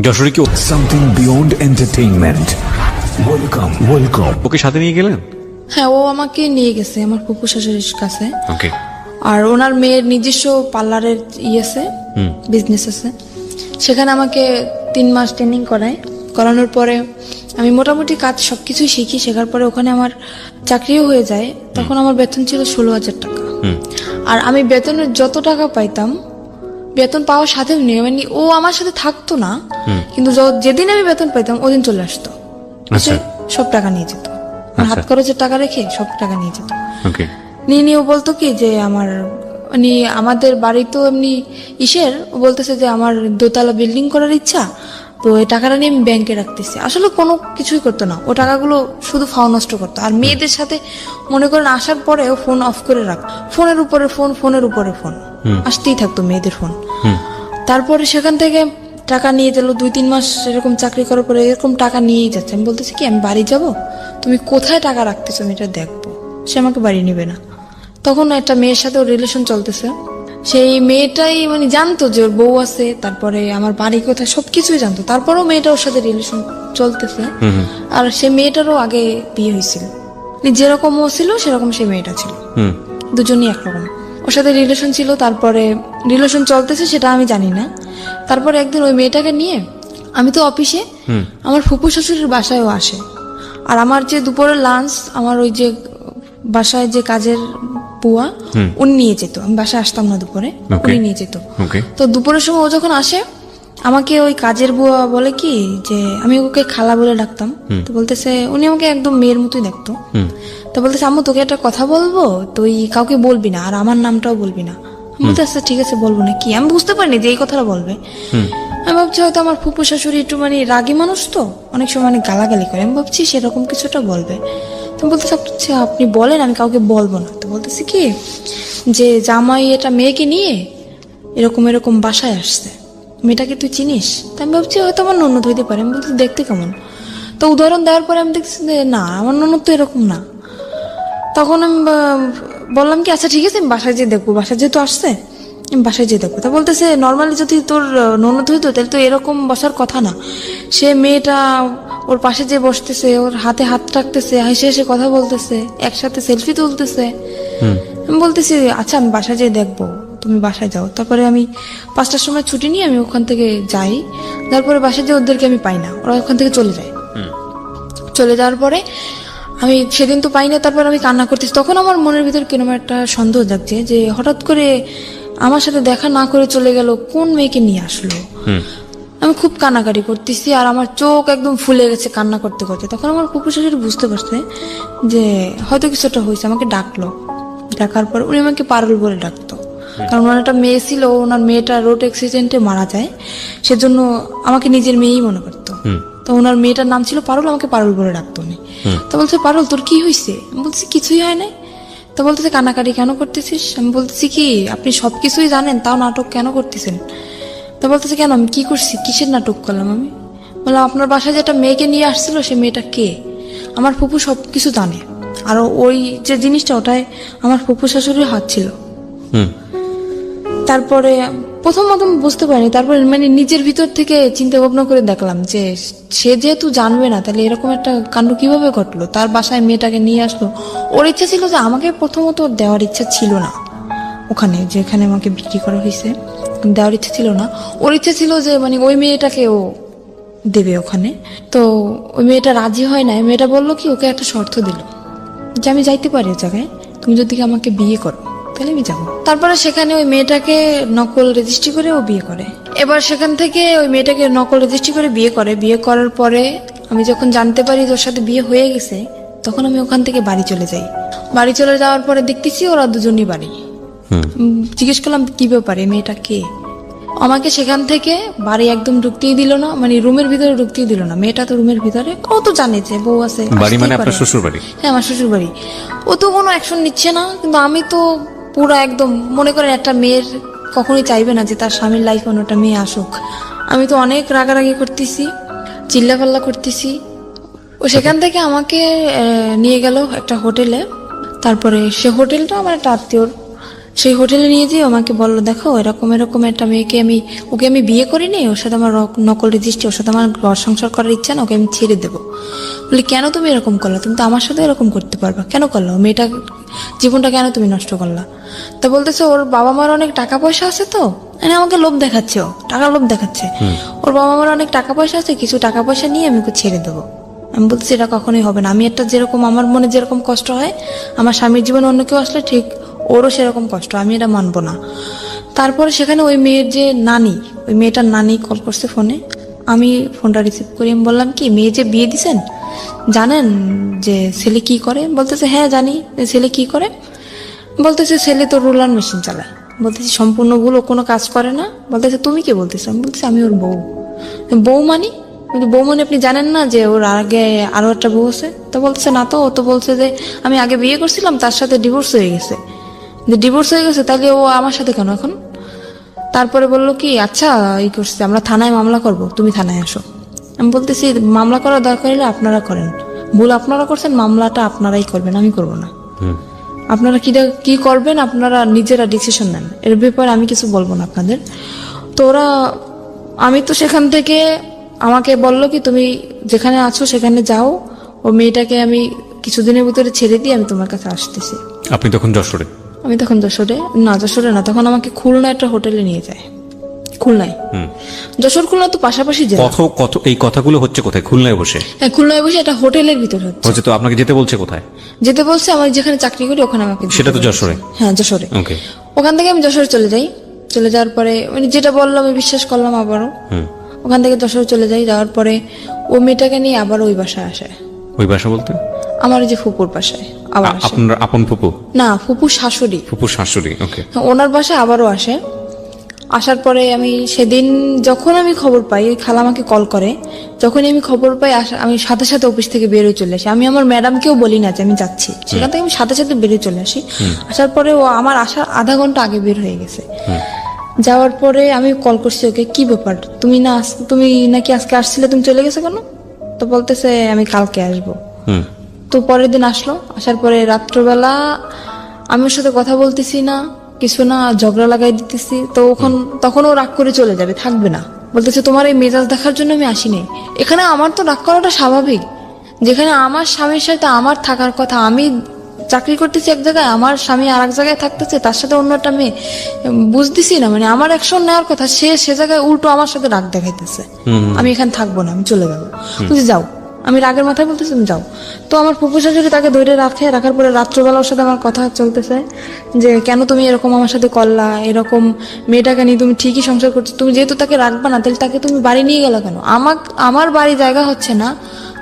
যশোরে কি Something beyond entertainment. Welcome. ওকে সাথে নিয়ে গেলেন? হ্যাঁ, ও আমাকে নিয়ে গেছে আমার ফুফু শাশুড়ির কাছে। ওকে। আর ওনার মেয়ের নিজস্ব পার্লারের আছে, বিজনেস আছে। সেখানে আমাকে 3 মাস ট্রেনিং করানোর পরে আমি মোটামুটি কাজ সবকিছুই শিখি। শেখার পরে ওখানে আমার চাকরিও হয়ে যায়। তখন আমার বেতন ছিল 16,000 টাকা। আর আমি বেতনের যত টাকা পাইতাম, বেতন পাওয়ার সাথে নিয়ে মানে ও আমার সাথে থাকতো না, কিন্তু যেদিন আমি বেতন পাইতাম ওদিন চলে আসতো, সব টাকা নিয়ে যেত। হাত খরচের টাকা রেখে সব টাকা নিয়ে যেত। নিয়ে ও বলতো কি যে আমার মানে আমাদের বাড়ি তো এমনি ও বলতেছে যে আমার 2তলা বিল্ডিং করার ইচ্ছা, তো এই টাকাটা নিয়ে আমি ব্যাংকে রাখতেছি। আসলে কোনো কিছুই করতো না, ও টাকাগুলো শুধু ফাও নষ্ট করতো। আর মেয়েদের সাথে মনে করেন আসার পরে ও ফোন অফ করে রাখ, ফোনের উপরে ফোন আসতেই থাকতো মেয়েদের ফোন। তারপরে সেখান থেকে টাকা নিয়ে গেল। 2-3 মাস এরকম চাকরি করার পরে এরকম টাকা নিয়েই যাচ্ছে। আমি বলতেছি কি আমি বাড়ি যাব, তুমি কোথায় টাকা রাখতেছো আমি এটা দেখবো। সে আমাকে বাড়ি নেবে না। তখন একটা মেয়ের সাথে ওর রিলেশন চলতেছে। সেই মেয়েটাই মানে জানতো যে ওর বউ আছে, তারপরে আমার বাড়ি কোথায় সবকিছুই জানতো, তারপরেও মেয়েটা ওর সাথে রিলেশন চলতেছে। আর সে মেয়েটারও আগে বিয়ে হয়েছিল, যেরকম ও ছিল সেরকম সে মেয়েটা ছিল, দুজনই একরকম। ওর সাথে রিলেশন ছিল, তারপরে রিলেশন চলতেছে সেটা আমি জানি না। তারপরে একদিন ওই মেয়েটাকে নিয়ে আমি তো অফিসে, আমার ফুপু শাশুড়ির বাসায়ও আসে। আর আমার যে দুপুরের লাঞ্চ, আমার ওই যে বাসায় যে কাজের বুয়া উনি নিয়ে যেত, আমি বাসায় আসতাম না দুপুরে, উনি নিয়ে যেত। তো দুপুরের সময় ও যখন আসে আমাকে ওই কাজের বুয়া বলে কি যে আমি ওকে খালা বলে ডাকতাম, তো বলতেছে উনি আমাকে একদম মেয়ের মতোই দেখতো। তো বলতেছে আম্মু তোকে একটা কথা বলবো, তুই কাউকে বলবি না আর আমার নামটাও বলবি না। আমি বলতে আচ্ছা ঠিক আছে বলবো না। কি আমি বুঝতে পারিনি যে এই কথাটা বলবে। আমি ভাবছি হয়তো আমার ফুপু শাশুড়ি একটু মানে রাগী মানুষ, তো অনেক সময় মানে গালাগালি করে, আমি ভাবছি সেরকম কিছুটা বলবে। তো বলতেছে আচ্ছা আপনি বলেন, আমি কাউকে বলবো না। তো বলতেছে কি যে জামাই এটা মেয়েকে নিয়ে এরকম এরকম বাসায় আসছে, মেয়েটাকে তুই চিনিস? তো আমি ভাবছি হয়তো আমার ননদ হইতে পারে। আমি বলছি দেখতে কেমন? তো উদাহরণ দেওয়ার পরে আমি দেখছি যে না, আমার ননদ তো এরকম না। তখন আমি বললাম কি আচ্ছা ঠিক আছে আমি বাসায় যেয়ে দেখবো, বাসায় যেহেতু আসছে আমি বাসায় যেয়ে দেখবো। তা বলতেছে নর্মালি যদি তোর ননদ হইতো তাহলে তো এরকম বসার কথা না। সে মেয়েটা ওর পাশে যে বসতেছে, ওর হাতে হাত রাখতেছে, হেসে হেসে কথা বলতেছে, একসাথে সেলফি তুলতেছে। আমি বলতেছি আচ্ছা আমি বাসায় যেয়ে দেখবো, তুমি বাসায় যাও। তারপরে আমি 5টার সময় ছুটি নিয়ে আমি ওখান থেকে যাই। তারপরে বাসায় যে ওদেরকে আমি পাই না, ওরা ওখান থেকে চলে যায়। চলে যাওয়ার পরে আমি সেদিন তো পাই না, তারপর আমি কান্না করতেছি। তখন আমার মনের ভিতর কিরকম একটা সন্দেহ জাগছে যে হঠাৎ করে আমার সাথে দেখা না করে চলে গেল, কোন মেয়েকে নিয়ে আসলো। আমি খুব কান্নাকাটি করতেছি আর আমার চোখ একদম ফুলে গেছে কান্না করতে করতে। তখন আমার ফুপু শাশুড়ি বুঝতে পারছে যে হয়তো কিছুটা হয়েছে, আমাকে ডাকলো। ডাকার পর উনি আমাকে পারুল বলে ডাকতো, কারণ ওনার একটা মেয়ে ছিল, ওনার মেয়েটা রোড অ্যাক্সিডেন্টে মারা যায়, সেজন্য আমাকে নিজের মেয়েই মনে করতো। তো ওনার মেয়েটার নাম ছিল পারুল, আমাকে পারুল বলে ডাকতো উনি। তো বলছে পারুল তোর কি হয়েছে? আমি বলছি কিছুই হয় নাই। তো বলতেছে কান্নাকাটি কেন করতেছিস? আমি বলতেছি কি আপনি সবকিছুই জানেন তাও নাটক কেন করতেছেন? তো বলতেছে কেন আমি কি করছি, কিসের নাটক করলাম? আমি বললাম আপনার বাসায় যেটা মেয়েকে নিয়ে আসছিল সে মেয়েটা কে? আমার ফুপু সবকিছু জানে, আর ওই যে জিনিসটা ওটাই আমার ফুপু শাশুড়ির হাত ছিল। তারপরে প্রথম বুঝতে পারিনি, তারপরে মানে নিজের ভিতর থেকে চিন্তা ভাবনা করে দেখলাম যে সে যেহেতু জানবে না তাহলে এরকম একটা কাণ্ড কিভাবে ঘটলো। তার বাসায় মেয়েটাকে নিয়ে আসলো, ওর ইচ্ছা ছিল যে আমাকে প্রথমত দেওয়ার ইচ্ছা ছিল না, ওখানে যেখানে আমাকে বিক্রি করা হয়েছে দেওয়ার ইচ্ছা ছিল না। ওর ইচ্ছা ছিল যে মানে ওই মেয়েটাকে ও দেবে ওখানে। তো ওই মেয়েটা রাজি হয় না। মেয়েটা বললো কি ওকে একটা শর্ত দিল যে আমি যাইতে পারি ওই জায়গায়, তুমি যদি আমাকে বিয়ে করো তাহলে আমি যাবো। তারপরে সেখানে ওই মেয়েটাকে নকল রেজিস্ট্রি করে ও বিয়ে করে। এবার সেখান থেকে ওই মেয়েটাকে নকল রেজিস্ট্রি করে বিয়ে করে। বিয়ে করার পরে আমি যখন জানতে পারি ওর সাথে বিয়ে হয়ে গেছে, তখন আমি ওখান থেকে বাড়ি চলে যাই। বাড়ি চলে যাওয়ার পরে দেখতেছি ওরা দুজনই বাড়ি। জিজ্ঞেস করলাম কি ব্যাপারে, মেয়েটা কে? আমাকে সেখান থেকে বাড়ি একদম ঢুকতেই দিল না, মানে রুমের ভিতরে ঢুকতেই দিল না। মেয়েটা তো রুমের ভিতরে, ও তো জানে যে বউ আছে। বাড়ি মানে আপনার শ্বশুর বাড়ি? হ্যাঁ আমার শ্বশুর বাড়ি। ও তো কোনো অ্যাকশন নিচ্ছে না, কিন্তু আমি তো পুরো একদম মনে করেন একটা মেয়ের কখনোই চাইবে না যে তার স্বামীর লাইফে অন্যটা মেয়ে আসুক। আমি তো অনেক রাগারাগি করতেছি, চিল্লাপাল্লা করতেছি। ও সেখান থেকে আমাকে নিয়ে গেল একটা হোটেলে। তারপরে সে হোটেলটা আমার একটা আত্মীয়র, সেই হোটেলে নিয়ে যেয়ে আমাকে বললো দেখো এরকম এরকম একটা মেয়েকে ওকে আমি বিয়ে করিনি, ওর সাথে আমার নকল রেজিস্ট্রি, ওর সাথে আমার ঘর সংসার করার ইচ্ছা না, ওকে আমি ছেড়ে দেবো। বলি কেন তুমি এরকম করলা? তুমি তো আমার সাথে এরকম করতে পারবা, কেন করলো? মেয়েটা জীবনটা কেন তুমি নষ্ট করলা? তা বলতেছে ওর বাবা মার অনেক টাকা পয়সা আছে, তো মানে আমাকে লোভ দেখাচ্ছে, ও টাকা লোভ দেখাচ্ছে। ওর বাবা মার অনেক টাকা পয়সা আছে, কিছু টাকা পয়সা নিয়ে আমি ওকে ছেড়ে দেবো। আমি বলতেছি এটা কখনোই হবে না। আমি একটা যেরকম আমার মনে যেরকম কষ্ট হয় আমার স্বামীর জীবনে অন্য কেউ আসলে ঠিক ওরও সেরকম কষ্ট, আমি এটা মানবো না। তারপরে সেখানে ওই মেয়ের যে নানি, ওই মেয়েটার নানি কল করছে ফোনে। আমি ফোনটা রিসিভ করি। আমি বললাম কি মেয়ে যে বিয়ে দিছেন জানেন যে ছেলে কি করে? বলতেছে হ্যাঁ জানি। ছেলে কি করে? বলতেছে ছেলে তো রোলার মেশিন চালায়। বলতেছি সম্পূর্ণ ভুল, ও কোনো কাজ করে না। বলতেছে তুমি কি বলতেছো? আমি বলতেছি আমি ওর বউ। বউ মানি? বউ মানে আপনি জানেন না যে ওর আগে আরো একটা বউ আছে? তো বলতেছে না তো, ও তো বলছে যে আমি আগে বিয়ে করছিলাম, তার সাথে ডিভোর্স হয়ে গেছে। ডিভোর্স হয়ে গেছে তাহলে ও আমার সাথে কেন এখন? তারপরে বললো কি আচ্ছা এই করছে, আমরা থানায় মামলা করব, তুমি থানায় আসো। আমি বলতেছি মামলা করার দরকার হলে আপনারা করেন, ভুল আপনারা করছেন, মামলাটা আপনারাই করবেন, আমি করব না। আপনারা কি করবেন আপনারা নিজেরা ডিসিশন নেন, এর ব্যাপারে আমি কিছু বলবো না আপনাদের। তো ওরা, আমি তো সেখান থেকে আমাকে বললো কি তুমি যেখানে আছো সেখানে যাও, ও মেয়েটাকে আমি কিছুদিনের ভিতরে ছেড়ে দিয়ে আমি তোমার কাছে আসতেছি। আপনি তখন যশোরে? আমি তখন যশোরে না, তখন আমাকে খুলনা একটা হোটেলে নিয়ে যায়। খুলনায়, যশোর খুলনা তো পাশাপাশি জেলা। কত এই কথাগুলো হচ্ছে কোথায়? খুলনায় বসে? হ্যাঁ, খুলনায় বসে একটা হোটেলের ভিতরে হচ্ছে। তো আপনাকে যেতে বলছে কোথায়? যেতে বলছে আমার যেখানে চাকরি করি ওখানে আমাকে যেতে সেটা তো বলছে। যশোরে? হ্যাঁ, যশোরে। ওকে। ওখান থেকে আমি যশোরে চলে যাই। চলে যাওয়ার পরে মানে যেটা বললাম আমি বিশ্বাস করলাম আবারও। ওখান থেকে যশোরে চলে যাই, যাওয়ার পরে ও মেয়েটাকে নিয়ে আবার ওই বাসায় আসে। ওই বাসা বলতে? আমার ওই যে ফুপুর বাসায় আবার আসে। আপনার আপন ফুপু? না, ফুপুর শাশুড়ি। ফুপুর শাশুড়ি, ওকে। ওনার বাসায় আবারও আসে। আসার পরে আমি সেদিন যখন আমি খবর পাই, ওই খালা আমাকে কল করে, যখনই আমি খবর পাই আমি সাথে সাথে অফিস থেকে বেরোয় চলে আসি। আমি আমার ম্যাডামকেও বলি না যে আমি যাচ্ছি, সেখান থেকে আমি সাথে সাথে বেরিয়ে চলে আসি। আসার পরে ও আমার আসার আধা ঘন্টা আগে বের হয়ে গেছে। যাওয়ার পরে আমি কল করছি ওকে, কি ব্যাপার তুমি নাকি আজকে আসছিলে, তুমি চলে গেছো কেন? তো বলতেছে আমি কালকে আসবো। তো পরের দিন আসলো। আসার পরে রাত্রবেলা আমি ওর সাথে কথা বলতেছি না, কিছু না, ঝগড়া লাগাই দিতেছি। তো তখন ও রাগ করে চলে যাবে, থাকবে না। বলতেছে তোমার এই মেজাজ দেখার জন্য আমি আসিনি। এখানে আমার তো রাগ করাটা স্বাভাবিক, যেখানে আমার স্বামীর সাথে আমার থাকার কথা, আমি চাকরি করতেছি এক জায়গায়, আমার স্বামী আর এক জায়গায় থাকতেছে, তার সাথে অন্য একটা মেয়ে, বুঝতেছি না মানে আমার অ্যাকশন নেওয়ার কথা, সে জায়গায় উল্টো আমার সাথে রাগ দেখাইতেছে। আমি এখানে থাকবো না, আমি চলে যাবো। বলছি যাও। আমি রাগের মাথায় বলতেছি তুমি যাও। তো আমার ফুপু শাশুড়ি তাকে ধরে রাখার পরে রাত্রবেলা ওর সাথে আমার কথা চলতেছে যে কেন তুমি এরকম আমার সাথে করলা, এরকম মেয়েটাকে নিয়ে তুমি ঠিকই সংসার করছো, তুমি যেহেতু তাকে রাখবা না তাহলে তাকে তুমি বাড়ি নিয়ে গেলা কেন? আমার বাড়ি জায়গা হচ্ছে না,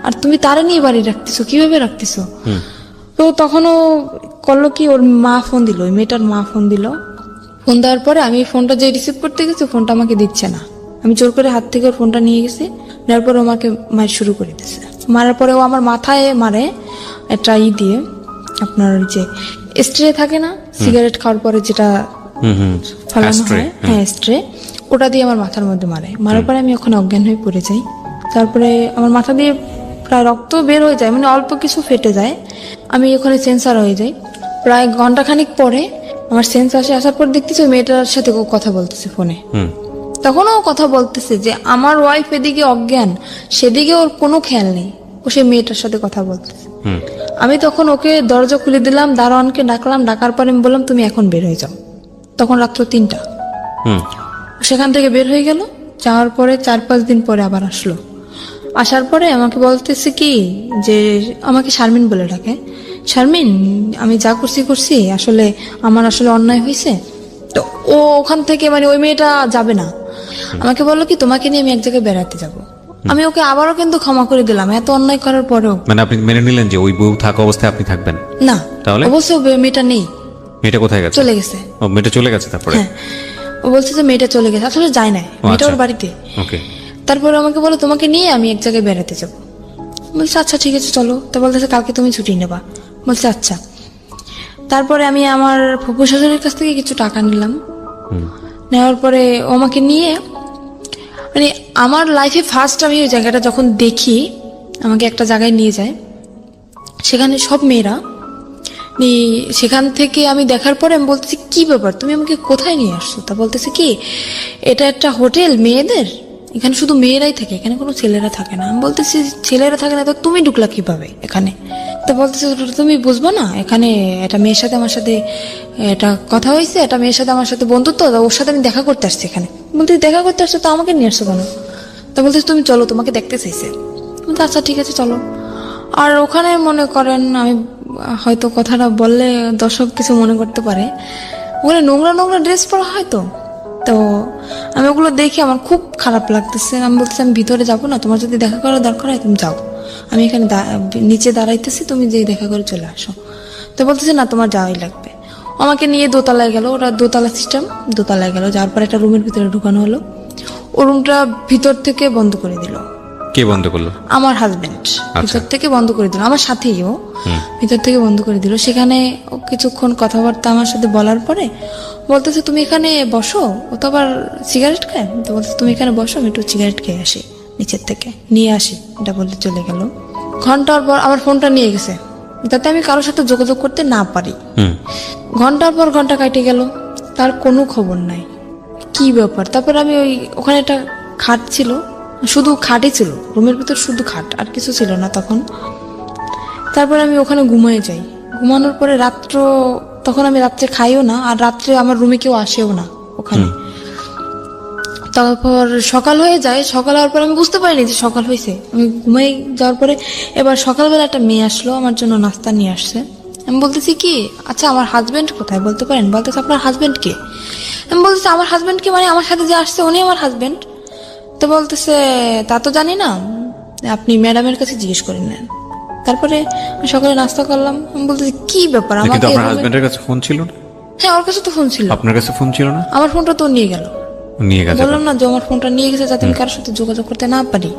আর তুমি তারে নিয়ে বাড়ি রাখতেছো, কিভাবে রাখতেছো? তো তখনও করলো কি, ওর মা ফোন দিল, ওই মেয়েটার মা ফোন দিল। ফোন দেওয়ার পরে আমি ফোনটা যে রিসিভ করতে গেছি ফোনটা আমাকে দিচ্ছে না। আমি জোর করে হাত থেকে ওর ফোনটা নিয়ে গেছি, নেওয়ার পরে আমাকে মার শুরু করে দিচ্ছে। মারার পরে ও আমার মাথায় মারে একটা দিয়ে, আপনার ওই যে স্ট্রে থাকে না সিগারেট খাওয়ার পরে যেটা ফালানো হয়, হ্যাঁ স্ট্রে, ওটা দিয়ে আমার মাথার মধ্যে মারার পরে আমি ওখানে অজ্ঞান হয়ে পড়ে যাই। তারপরে আমার মাথা দিয়ে প্রায় রক্ত বের হয়ে যায়, মানে অল্প কিছু ফেটে যায়। আমি ওখানে সেন্সার হয়ে যাই। প্রায় ঘন্টাখানিক পরে আমার সেন্স আসার পর দেখতেছি ওই মেয়েটার সাথে কথা বলতেছে ফোনে। তখনও কথা বলতেছে যে আমার ওয়াইফ এদিকে অজ্ঞান, সেদিকে ওর কোনো খেয়াল নেই, ও সেই মেয়েটার সাথে কথা বলতেছে। আমি তখন ওকে দরজা খুলে দিলাম, দারোয়ানকে ডাকলাম, ডাকার পরে আমি বললাম তুমি এখন বের হয়ে যাও। তখন রাত্র 3টা। সেখান থেকে বের হয়ে গেল। যাওয়ার পরে 4-5 দিন পরে আবার আসলো। আসার পরে আমাকে বলতেছে কি যে আমাকে শারমিন বলে ডাকে, শারমিন আমি যা করছি আসলে আমার অন্যায় হয়েছে। তো ও ওখান থেকে মানে ওই মেয়েটা যাবে না, আমাকে বললো কি তোমাকে নিয়ে আমি এক জায়গায় বেড়াতে যাব। আমি ওকে আবারও কিন্তু ক্ষমা করে দিলাম এত অন্যায় করার পরেও। মানে আপনি মেনে নিলেন যে ওই বউ থাকা অবস্থায় আপনি থাকবেন না? তাহলে অবশ্য মেয়েটা নেই। মেয়েটা কোথায় গেছে? চলে গেছে। ও মেয়েটা চলে গেছে তারপরে? হ্যাঁ, ও বলছে যে মেয়েটা চলে গেছে, আসলে যায় না, মেয়েটা ওর বাড়িতে। ওকে। তারপরে আমাকে বলো তোমাকে নিয়ে আমি এক জায়গায় বেড়াতে যাব। বলছে আচ্ছা ঠিক আছে চলো। তো বলতেছে কালকে তুমি ছুটি নেবা। বলছে আচ্ছা। তারপরে আমি আমার ফুপু শাশুড়ির কাছ থেকে কিছু টাকা নিলাম। নেওয়ার পরে ও আমাকে নিয়ে মানে আমার লাইফে ফার্স্ট আমি ওই জায়গাটা যখন দেখি, আমাকে একটা জায়গায় নিয়ে যায়, সেখানে সব মেয়েরা। সেখান থেকে আমি দেখার পরে আমি বলতেছি কি ব্যাপার তুমি আমাকে কোথায় নিয়ে আসছো? তা বলতেছে কি এটা একটা হোটেল মেয়েদের, এখানে শুধু মেয়েরাই থাকে, এখানে কোনো ছেলেরা থাকে না। আমি বলতেছি ছেলেরা থাকে না তো তুমি ঢুকলা কিভাবে এখানে? তা বলতেছে তুমি বুঝবো না, এখানে একটা মেয়ের সাথে আমার সাথে এটা কথা হয়েছে, একটা মেয়ের সাথে আমার সাথে বন্ধুত্ব, ওর সাথে আমি দেখা করতে আসছি এখানে। বলতে দেখা করতে আসছো তো আমাকে নিয়ে আসছো কেন? তা বলতেছে তুমি চলো তোমাকে দেখতে চাইছে। বলতে আচ্ছা ঠিক আছে চলো। আর ওখানে মনে করেন আমি হয়তো কথাটা বললে দর্শক কিছু মনে করতে পারে, ওখানে নোংরা ড্রেস পরা হয়তো। তো আমি ওগুলো দেখে আমার খুব খারাপ লাগতেছে। আমি বলতেছি আমি ভিতরে যাবো না, তোমার যদি দেখা করার দরকার হয় তুমি যাও, আমি এখানে নিচে দাঁড়াইতেছি, তুমি যে দেখা করে চলে আসো। তো বলতেছে না তোমার যাওয়াই লাগবে। আমাকে নিয়ে দোতলায় গেল, ওরা দোতলা সিস্টেম, দোতলায় গেল। যাওয়ার পর একটা রুমের ভিতরে ঢুকানো হলো। ও রুমটা ভিতর থেকে বন্ধ করে দিল। কে বন্ধ করলো? আমার হাজবেন্ড ভিতর থেকে বন্ধ করে দিল, আমার সাথেই ও ভিতর থেকে বন্ধ করে দিল। সেখানে ও কিছুক্ষণ কথাবার্তা আমার সাথে বলার পরে বলতেছে তুমি এখানে বসো, ও তো আবার সিগারেট খায়। তো বলতেছে তুমি এখানে বসো, আমি একটু সিগারেট খেয়ে আসি, নিচের থেকে নিয়ে আসি, এটা বলতে চলে গেল। ঘন্টার পর আমার ফোনটা নিয়ে গেছে, যাতে আমি কারোর সাথে যোগাযোগ করতে না পারি। হুম ঘন্টার পর ঘন্টা কাটে গেল, তার কোনো খবর নাই, কি ব্যাপার। তারপর আমি ওখানে একটা খাট ছিল, শুধু খাটই ছিল, রুমের ভিতর শুধু খাট, আর কিছু ছিল না তখন। তারপর আমি ওখানে ঘুমিয়ে যাই। ঘুমানোর পরে তখন আমি রাত্রে খাইও না, আর রাত্রে আমার রুমে কেউ আসেও না ওখানে। তারপর সকাল হয়ে যায়, সকাল হওয়ার পর আমি বুঝতে পারিনি যে সকাল হয়েছে। আমি ঘুমাই যাওয়ার পরে এবার সকালবেলা একটা মেয়ে আসলো, আমার জন্য নাস্তা নিয়ে আসছে। আমি বলতেছি কি, আচ্ছা আমার হাজবেন্ড কোথায় বলতে পারেন? বলতেছে আপনার হাজবেন্ড কে? আমি বলতেছি আমার হাজবেন্ড কে মানে আমার সাথে যে আসছে উনি আমার হাজবেন্ড। তো বলতেছে তা তো জানি না, আপনি ম্যাডামের কাছে জিজ্ঞেস করে নেন। তারপরে আমি সকালে নাস্তা করলাম। আমি বলতেছি কি ব্যাপার কিন্তু আমাকে আপনার হাজবেন্ডের কাছে ফোন ছিল না? হ্যাঁ ওর কাছে তো ফোন ছিল। আপনার কাছে ফোন ছিল না? আমার ফোনটা তো নিয়ে গেল। নিয়ে গেছে? বললাম না যে আমার ফোনটা নিয়ে গেছে যাতে আমি কারোর সাথে যোগাযোগ করতে না পারি।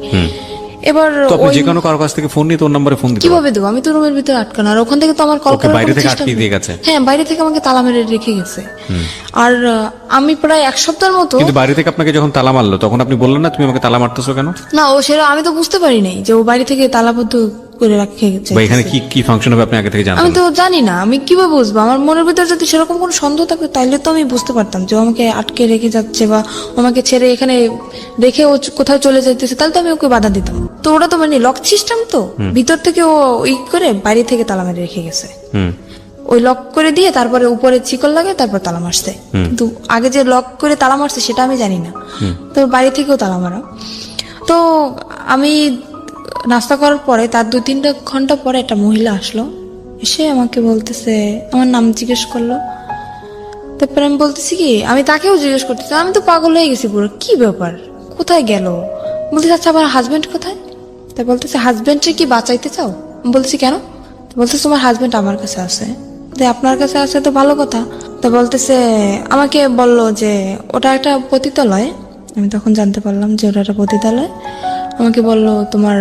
এবার তো আপনি ওই যে কোনো কারোর কাছ থেকে ফোন নিয়ে তোর নম্বরে ফোন দিতে কিভাবে দেবো? আমি তো রুমের ভিতরে আটকানো, আর ওখান থেকে তো আমার কল ওকে করার বাইরে কোনো থেকে চেষ্টা আটকে নেই। দিয়ে গেছে? হ্যাঁ বাইরে থেকে আমাকে তালা মেরে রেখে গেছে। আর আমি প্রায় এক সপ্তাহের মতো কিন্তু বাইরে থেকে আপনাকে যখন তালা মারলো তখন আপনি বললেন না তুমি আমাকে তালা মারতেছো কেন? না, ও সেটা আমি তো বুঝতে পারি নাই যে ও বাইরে থেকে তালাবদ্ধ করে রেখে গেছে। বা এখানে কি কি ফাংশন হবে আপনি আগে থেকে আমি জানতেন? তো জানি না, আমি কিভাবে বুঝবো? আমার মনের ভিতরে যদি সেরকম কোনো সন্দেহ থাকতো তাইলে তো আমি বুঝতে পারতাম যে ও আমাকে আটকে রেখে যাচ্ছে বা ও আমাকে ছেড়ে এখানে রেখে ও কোথাও চলে যাইতেছে, তাহলে তো আমি ওকে বাধা দিতাম। তো ওটা তো মানে লক সিস্টেম, তো ভিতর থেকে ও করে বাইরে থেকে তালা মেরে রেখে গেছে। ওই লক করে দিয়ে তারপরে উপরে চিকল লাগে, তারপর তালা মারছে। কিন্তু আগে যে লক করে তালা মারছে সেটা আমি জানি না, তো বাইরে থেকেও তালা মারা। তো আমি নাস্তা করার পরে তার 2-3 ঘন্টা পরে একটা মহিলা আসলো, এসে আমাকে বলতেছে, আমার নাম জিজ্ঞেস করলো। তারপরে আমি বলতেছি কি, আমি তাকেও জিজ্ঞেস করতেছি, আমি তো পাগল হয়ে গেছি পুরো, কি ব্যাপার, কোথায় গেল? বলতেছে আচ্ছা আমার হাজবেন্ড কোথায়? তা বলতেছে হাজবেন্ডকে কি বাঁচাইতে চাও? আমি বলতেছি কেন? তো বলতেছে তোমার হাজবেন্ড আমার কাছে আছে। যে আপনার কাছে আছে তো ভালো কথা। তো বলতেছে আমাকে বললো যে ওটা একটা পতিতালয়। আমি তখন জানতে পারলাম যে ওটা একটা পতিতালয়। আমাকে বললো তোমার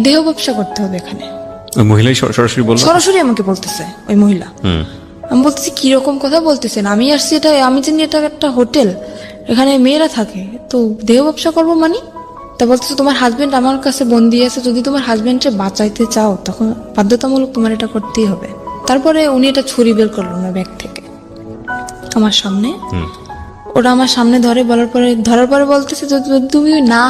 দেহ ব্যবসা করতে হবে এখানে। ওই মহিলাই সরাসরি বললো? সরাসরি আমাকে বলতেছে ওই মহিলা। আমি বলতেছি কিরকম কথা বলতেছেন? আমি আসছি এটা, আমি জানি এটা একটা হোটেল, এখানে মেয়েরা থাকে, তো দেহ ব্যবসা করবো মানে? তা বলতেছে তোমার হাজবেন্ড আমার কাছে বন্দি আছে, যদি তোমার হাজবেন্ডকে বাঁচাইতে চাও তখন বাধ্যতামূলক তোমার এটা করতেই হবে। তারপরে উনি এটা ছুরি বের করলো না ব্যাগ থেকে আমার সামনে। ওটা আমার সামনে ধরার পরে বলতেছে যদি তুমি না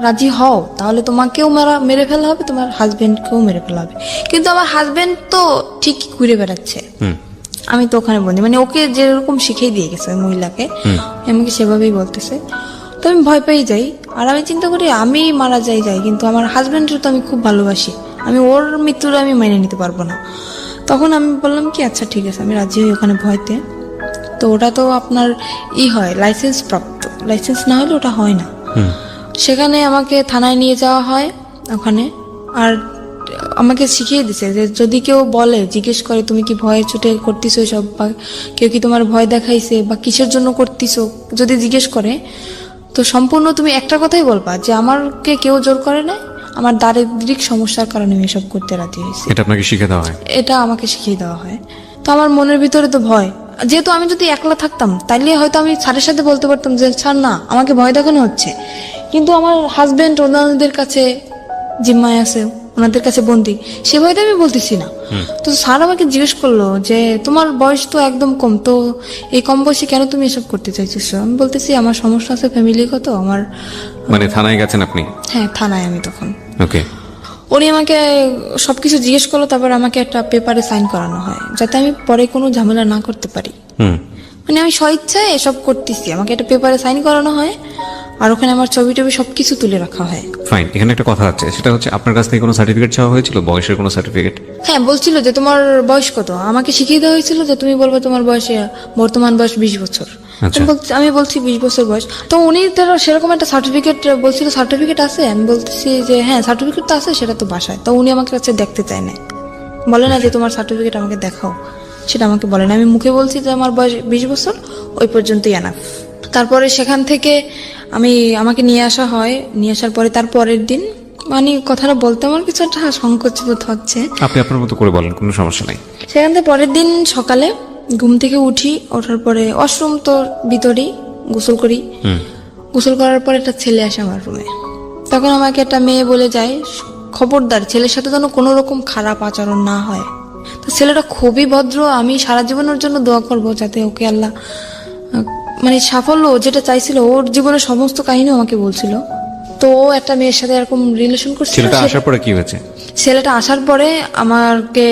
রাজি হও তাহলে তোমাকেও মেরে ফেলা হবে, তোমার হাজবেন্ডকেও মেরে ফেলা হবে। কিন্তু আমার হাজবেন্ড তো ঠিক ঘুরে বেড়াচ্ছে, আমি তো ওখানে বন্দি। মানে ওকে যেরকম শিখিয়ে দিয়ে গেছে ওই মহিলাকে, আমাকে সেভাবেই বলতেছে। তো আমি ভয় পেয়ে যাই, আর আমি চিন্তা করি আমি মারা যাই কিন্তু আমার হাজবেন্ডের তো আমি খুব ভালোবাসি, আমি ওর মৃত্যুটা আমি মেনে নিতে পারবো না। তখন আমি বললাম কি আচ্ছা ঠিক আছে, আমি রাজি হই ওখানে ভয়তে। তো ওটা তো আপনার হয় লাইসেন্স প্রাপ্ত, লাইসেন্স না হলে ওটা হয় না। সেখানে আমাকে থানায় নিয়ে যাওয়া হয় ওখানে, আর আমাকে শিখিয়ে দিছে যে যদি কেউ বলে, জিজ্ঞেস করে তুমি কি ভয়ে ছুটে করতেছো সব, বা কেউ কি তোমার ভয় দেখাইছে বা কিসের জন্য করতেছো, যদি জিজ্ঞেস করে তো সম্পূর্ণ তুমি একটা কথাই বলবা যে আমাকে কেউ জোর করে না, আমার দারিদ্রিক সমস্যার কারণে আমি এসব করতে রাজি হয়েছি। এটা আপনাকে শিখে দেওয়া হয়? এটা আমাকে শিখিয়ে দেওয়া হয়। তো আমার মনের ভিতরে তো ভয়, যেহেতু আমি যদি একলা থাকতাম তাইলে হয়তো আমি স্যারের সাথে বলতে পারতাম যে স্যার না আমাকে ভয় দেখানো হচ্ছে, কিন্তু আমার হাজবেন্ড ওনাদের কাছে জিম্মায় আছে, ওনাদের কাছে বন্দি, সে ভয়তে আমি বলতেছি না। তো স্যার আমাকে জিজ্ঞেস করলো যে তোমার বয়স তো একদম কম, তো এই কম বয়সে কেন তুমি এসব করতে চাইছো? আমি বলতেছি আমার সমস্যা আছে ফ্যামিলিগত, আমার। মানে থানায় গেছেন আপনি? হ্যাঁ থানায় আমি তখন। ওকে। উনি আমাকে সবকিছু জিজ্ঞেস করলো, তারপর আমাকে একটা পেপারে সাইন করানো হয় যাতে আমি পরে কোনো ঝামেলা না করতে পারি। মানে আমি স্বইচ্ছায় এসব করতেছি, আমাকে একটা পেপারে সাইন করানো হয়, আর ওখানে আমার ছবি টবি সবকিছু তুলে রাখা হয়। ফাইন, এখানে একটা কথা আছে, সেটা হচ্ছে আপনার কাছ থেকে কোনো সার্টিফিকেট চাওয়া হয়েছিল, বয়সের কোনো সার্টিফিকেট? হ্যাঁ বলছিল যে তোমার বয়স কত, আমাকে শিখিয়ে দেওয়া হয়েছিল যে তুমি বলবে তোমার বয়সে বর্তমান বয়স 20 বছর। আমি বলছি 20 বছর বয়স। তো উনি তারা সেরকম একটা সার্টিফিকেট বলছিল, সার্টিফিকেট আছে? আমি বলতেছি যে হ্যাঁ সার্টিফিকেট তো আছে, সেটা তো বাসায়। তো উনি আমাকে কাছে দেখতে চায় না, বলে না যে তোমার সার্টিফিকেট আমাকে দেখাও, সেটা আমাকে বলে না। আমি মুখে বলছি যে আমার বয়স 20 বছর, ওই পর্যন্তই এনাফ। তারপরে সেখান থেকে আমাকে নিয়ে আসা হয়, নিয়ে আসার পরে তার পরের দিন, মানে কথাটা বলতে আমার কিছু একটা সংকোচ বোধ হচ্ছে। আপনি আপনার মতো করে বলেন, কোনো সমস্যা নাই। সেখান থেকে পরের দিন সকালে ঘুম থেকে ওঠার পরে ওয়াশরুম তো ভিতরেই, গোসল করি। গোসল করার পর একটা ছেলে আসে আমার রুমে। তখন আমাকে একটা মেয়ে বলে যায় খবরদার ছেলের সাথে যেন কোনো রকম খারাপ আচরণ না হয়। তো ছেলেটা খুবই ভদ্র, আমি সারা জীবনের জন্য দোয়া করব যাতে ওকে আল্লাহ মানে সাফল্য যেটা চাইছিল, ওর জীবনের সমস্ত কাহিনী আমাকে বলছিল। তো ও একটা মেয়ের সাথে এরকম রিলেশন করছিল। ছেলেটা আসার পরে কি হয়েছে? ছেলেটা আসার পরে আমাকে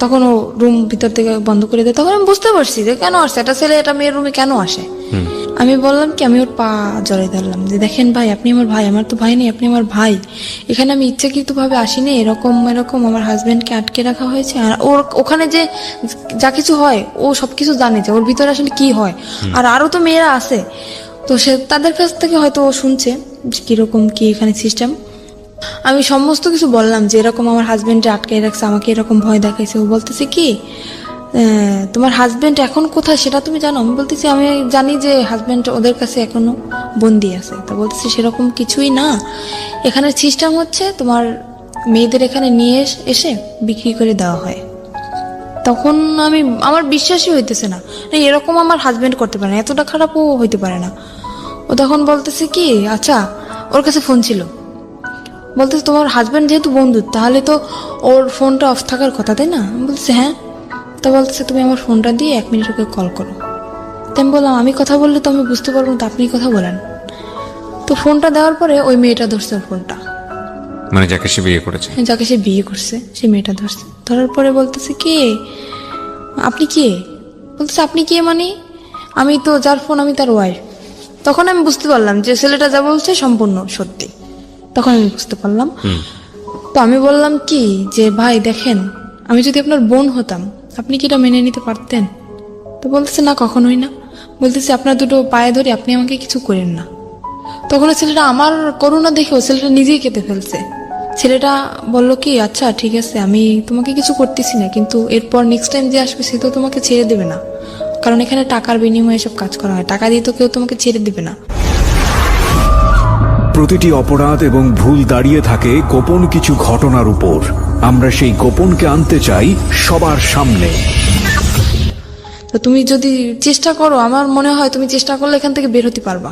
তখন ও রুম ভিতর থেকে বন্ধ করে দেয়। তখন আমি বুঝতে পারছি যে কেন আসছে, একটা ছেলে একটা মেয়ের রুমে কেন আসে। আমি বললাম কি, আমি ওর পা জড়িয়ে ধরলাম যে দেখেন ভাই, আপনি আমার ভাই, আমার তো ভাই নেই, আপনি আমার ভাই। এখানে আমি ইচ্ছাকৃত ভাবে আসিনি, এরকম আমার হাজবেন্ডকে আটকে রাখা হয়েছে। আর ওর ওখানে যে যা কিছু হয় ও সবকিছু জানে যে ওর ভিতরে আসলে কি হয়। আর আরো তো মেয়েরা আছে, তো সে তাদের কাছ থেকে হয়তো ও শুনছে যে কিরকম কি এখানে সিস্টেম। আমি সমস্ত কিছু বললাম যে এরকম আমার হাজবেন্ডে আটকে রাখছে, আমাকে এরকম ভয় দেখাইছে। ও বলতেছে কি, তোমার হাজবেন্ড এখন কোথায় সেটা তুমি জানো? আমি বলতেছি আমি জানি যে হাজবেন্ড ওদের কাছে এখনো বন্দি আছে। তা বলতেছি সেরকম কিছুই না, এখানে সিস্টেম হচ্ছে তোমার মেয়েদের এখানে নিয়ে এসে বিক্রি করে দেওয়া হয়। তখন আমার বিশ্বাসই হইতেছে না, এরকম আমার হাজবেন্ড করতে পারে না, এতটা খারাপও হইতে পারে না। ও তখন বলতেছে কি, আচ্ছা ওর কাছে ফোন ছিল, বলতেছে তোমার হাজবেন্ড যেহেতু বন্ধু তাহলে তো ওর ফোনটা অফ থাকার কথা, তাই না? আমি বলতেছি হ্যাঁ। তো বলতেছে তুমি আমার ফোনটা দিয়ে 1 মিনিট ওকে কল করো। তো আমি বললাম আমি কথা বললে তো আমি বুঝতে পারবো না, তো আপনি কথা বলেন। তো ফোনটা দেওয়ার পরে ওই মেয়েটা ধরছে ওর ফোনটা, মানে যাকে সে বিয়ে করেছে? যাকে সে বিয়ে করছে সেই মেয়েটা ধরছে। ধরার পরে বলতেছে কে, আপনি কে? বলতেছে আপনি কে মানে? আমি তো যার ফোন আমি তার ওয়াইফ। তখন আমি বুঝতে পারলাম যে ছেলেটা যা বলছে সম্পূর্ণ সত্যি। তখন আমি বুঝতে পারলাম। তো আমি বললাম কি যে ভাই দেখেন, আমি যদি আপনার বোন হতাম আপনি কি এটা মেনে নিতে পারতেন? তো বলতেছে না, কখনোই না। বলতেছে আপনার দুটো পায়ে ধরে, আপনি আমাকে কিছু করেন না। তখন ছেলেটা আমার করুণা দেখেও ছেলেটা নিজেই কেঁদে ফেলছে। ছেলেটা বলল কি, আচ্ছা ঠিক আছে আমি তোমাকে কিছু করতেছি না, কিন্তু এরপর নেক্সট টাইম যে আসবে সে তো তোমাকে ছেড়ে দেবে না, কারণ এখানে টাকার বিনিময়ে সব কাজ করা হয়, টাকা দিয়ে তো কেউ তোমাকে ছেড়ে দেবে না। প্রতিটি অপরাধ এবং ভুল দাঁড়িয়ে থাকে গোপন কিছু ঘটনার উপর। আমরা সেই গোপনকে আনতে চাই সবার সামনে। তো তুমি যদি চেষ্টা করো, আমার মনে হয় তুমি চেষ্টা করলে এখান থেকে বের হতে পারবা,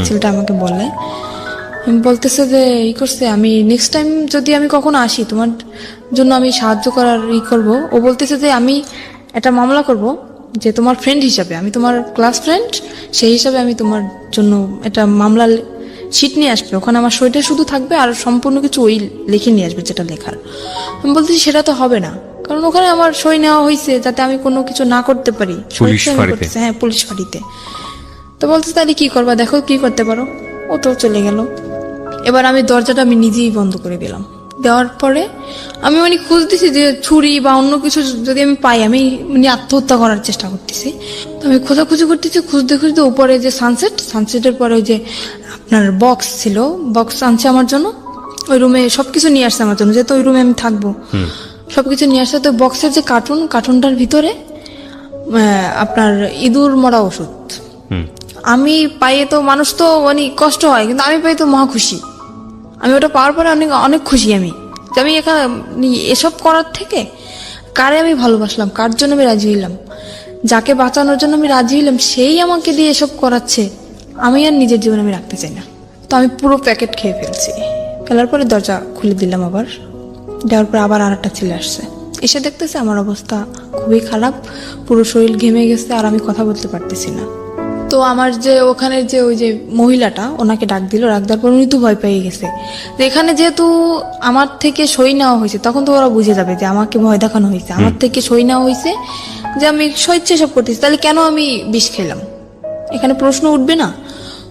ছেলেটা আমাকে বলে। বলতেছে যে করছে, আমি নেক্সট টাইম যদি আমি কখনো আসি তোমার জন্য আমি সাহায্য করার করব। ও বলতেছে যে আমি একটা মামলা করব, যে তোমার ফ্রেন্ড হিসাবে, আমি তোমার ক্লাস ফ্রেন্ড সেই হিসাবে আমি তোমার জন্য একটা মামলা শিট নিয়ে আসবে, ওখানে আমার সইটা শুধু থাকবে আর সম্পূর্ণ কিছু ওই লিখে নিয়ে আসবে যেটা লেখার। আমি বলতেছি সেটা তো হবে না, কারণ ওখানে আমার সই নেওয়া হয়েছে যাতে আমি কোনো কিছু না করতে পারি। হ্যাঁ, পুলিশ ফাঁড়িতে। তো বলতেছে তাহলে কি করবা, দেখো কি করতে পারো। ও তো চলে গেল। এবার আমি দরজাটা আমি নিজেই বন্ধ করে দিলাম। দেওয়ার পরে আমি খুঁজতেছি যে ছুরি বা অন্য কিছু যদি আমি পাই, আমি আত্মহত্যা করার চেষ্টা করতেছি। তো আমি খোঁজাখুঁজি করতেছি, খুঁজতে খুঁজতে উপরে যে সানসেটের পরে ওই যে আপনার বক্স ছিল, বক্স আনছে আমার জন্য, ওই রুমে সবকিছু নিয়ে আসছে আমার জন্য, যেহেতু ওই রুমে আমি থাকবো, সবকিছু নিয়ে আসছে। তো বক্সের যে কার্টুনটার ভিতরে আপনার ইঁদুর মরা ওষুধ। আমি পাইয়ে তো মানুষ তো কষ্ট হয়, কিন্তু আমি পাই তো মহা খুশি। আমি ওটা পাওয়ার পরে অনেক খুশি আমি, যে আমি এখানে এসব করার থেকে কারে আমি ভালোবাসলাম, কার জন্য আমি রাজি হইলাম, যাকে বাঁচানোর জন্য আমি রাজি হইলাম সেই আমাকে দিয়ে এসব করাচ্ছে, আমি আর নিজের জীবন আমি রাখতে চাই না। তো আমি পুরো প্যাকেট খেয়ে ফেলছি। ফেলার পরে দরজা খুলে দিলাম, আবার দেওয়ার পর আবার আরেকটা ছেলে আসছে, এসে দেখতেছে আমার অবস্থা খুবই খারাপ, পুরো শরীর ঘেমে গেছে আর আমি কথা বলতে পারতেছি না। তো আমার যে ওখানে যে ওই যে মহিলাটা ওনাকে ডাক দিল, ডাক দেওয়ার পর উনি তো ভয় পেয়ে গেছে যে এখানে যেহেতু আমার থেকে সই নেওয়া হয়েছে, তখন তো ওরা বুঝে যাবে যে আমাকে ভয় দেখানো হয়েছে, আমার থেকে সই নেওয়া হয়েছে, যে আমি স্বেচ্ছায় সব করতেছি, তাহলে কেন আমি বিষ খেলাম, এখানে প্রশ্ন উঠবে না।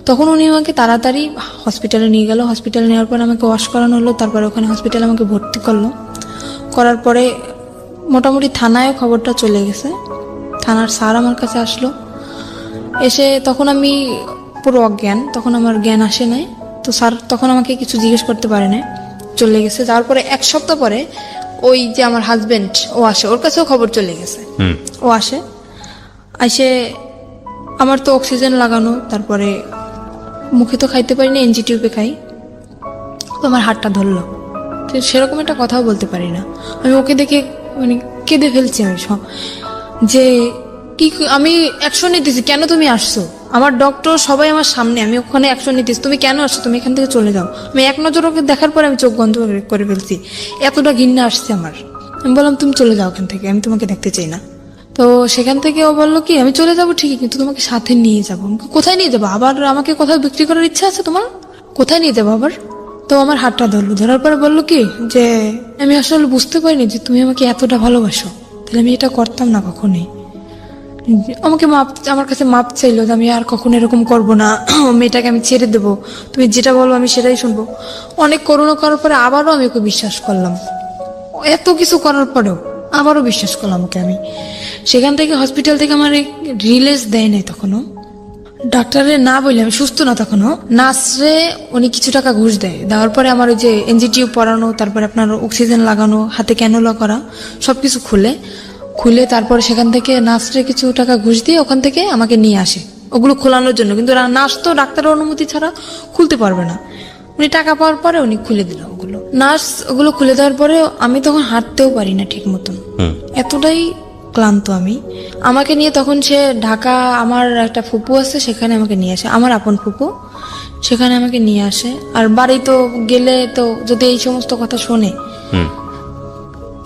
তখন উনি আমাকে তাড়াতাড়ি হসপিটালে নিয়ে গেল। হসপিটালে নেওয়ার পর আমাকে ওয়াশ করানো হলো, তারপরে ওখানে হসপিটালে আমাকে ভর্তি করলো। করার পরে মোটামুটি থানায় খবরটা চলে গেছে, থানার স্যার আমার কাছে আসলো, এসে তখন আমি পুরো অজ্ঞান, তখন আমার জ্ঞান আসে নাই। তো স্যার তখন আমাকে কিছু জিজ্ঞেস করতে পারে না, চলে গেছে। যাওয়ার পরে 1 সপ্তাহ পরে ওই যে আমার হাজবেন্ড ও আসে, ওর কাছেও খবর চলে গেছে। ও আসে আমার তো অক্সিজেন লাগানো, তারপরে মুখে তো খাইতে পারি না, এনজি টিউবে খাই। তো আমার হাতটা ধরলো, সেরকম একটা কথাও বলতে পারি না। আমি ওকে দেখে কেঁদে ফেলছি আমি, যে কি আমি অ্যাকশন নিতেছি, কেন তুমি আসছো, আমার ডক্টর সবাই আমার সামনে, আমি ওখানে অ্যাকশন নিতেছি, তুমি কেন আসছো, তুমি এখান থেকে চলে যাও। আমি এক নজর ওকে দেখার পরে আমি চোখ বন্ধ করে ফেলছি, এতটা ঘৃণা আসছে আমার। আমি বললাম তুমি চলে যাও ওখান থেকে, আমি তোমাকে দেখতে চাই না। তো সেখান থেকে ও বললো কি আমি চলে যাবো ঠিকই, কিন্তু তোমাকে সাথে নিয়ে যাবো। আমি বললাম, কোথায় নিয়ে যাবো? আবার আমাকে কোথাও বিক্রি করার ইচ্ছা আছে তোমার? কোথায় নিয়ে যাবো আবার? তো আমার হাতটা ধরলো, ধরার পরে বললো কি যে আমি আসলে বুঝতে পারিনি যে তুমি আমাকে এতটা ভালোবাসো, তাহলে আমি এটা করতাম না কখনোই। আমাকে আমার কাছে মাপ চাইলো যে আমি আর কখনো এরকম করবো না, মেয়েটাকে আমি ছেড়ে দেবো, তুমি যেটা বলো আমি সেটাই শুনবো। অনেক করুণা করার পরে আবারও আমি ওকে বিশ্বাস করলাম, এত কিছু করার পরেও আবারও বিশ্বাস করলাম ওকে আমি। সেখান থেকে হসপিটাল থেকে আমার রিলিজ দেয় নাই তখনও, ডাক্তারের না বললে আমি সুস্থ না তখনও। নার্সরে উনি কিছু টাকা ঘুষ দেয়, দেওয়ার পরে আমার ওই যে এনজিটিউ পরানো, তারপরে আপনার অক্সিজেন লাগানো, হাতে ক্যানুলা করা, সবকিছু খুলে তারপরে সেখান থেকে নার্সরে কিছু টাকা ঘুষ দিয়ে ওখান থেকে আমাকে নিয়ে আসে ওগুলো খোলানোর জন্য। কিন্তু নার্স তো ডাক্তারের অনুমতি ছাড়া খুলতে পারবে না। উনি টাকা পাওয়ার পরে উনি খুলে দিল ওগুলো। নার্স ওগুলো খুলে দেওয়ার পরে আমি তখন হাঁটতেও পারি না ঠিক মতন, এতটাই ক্লান্ত আমি। আমাকে নিয়ে তখন সে ঢাকা, আমার একটা ফুপু আছে সেখানে আমাকে নিয়ে আসে, আমার আপন ফুপু, সেখানে আমাকে নিয়ে আসে। আর বাড়ি তো গেলে তো যদি এই সমস্ত কথা শোনে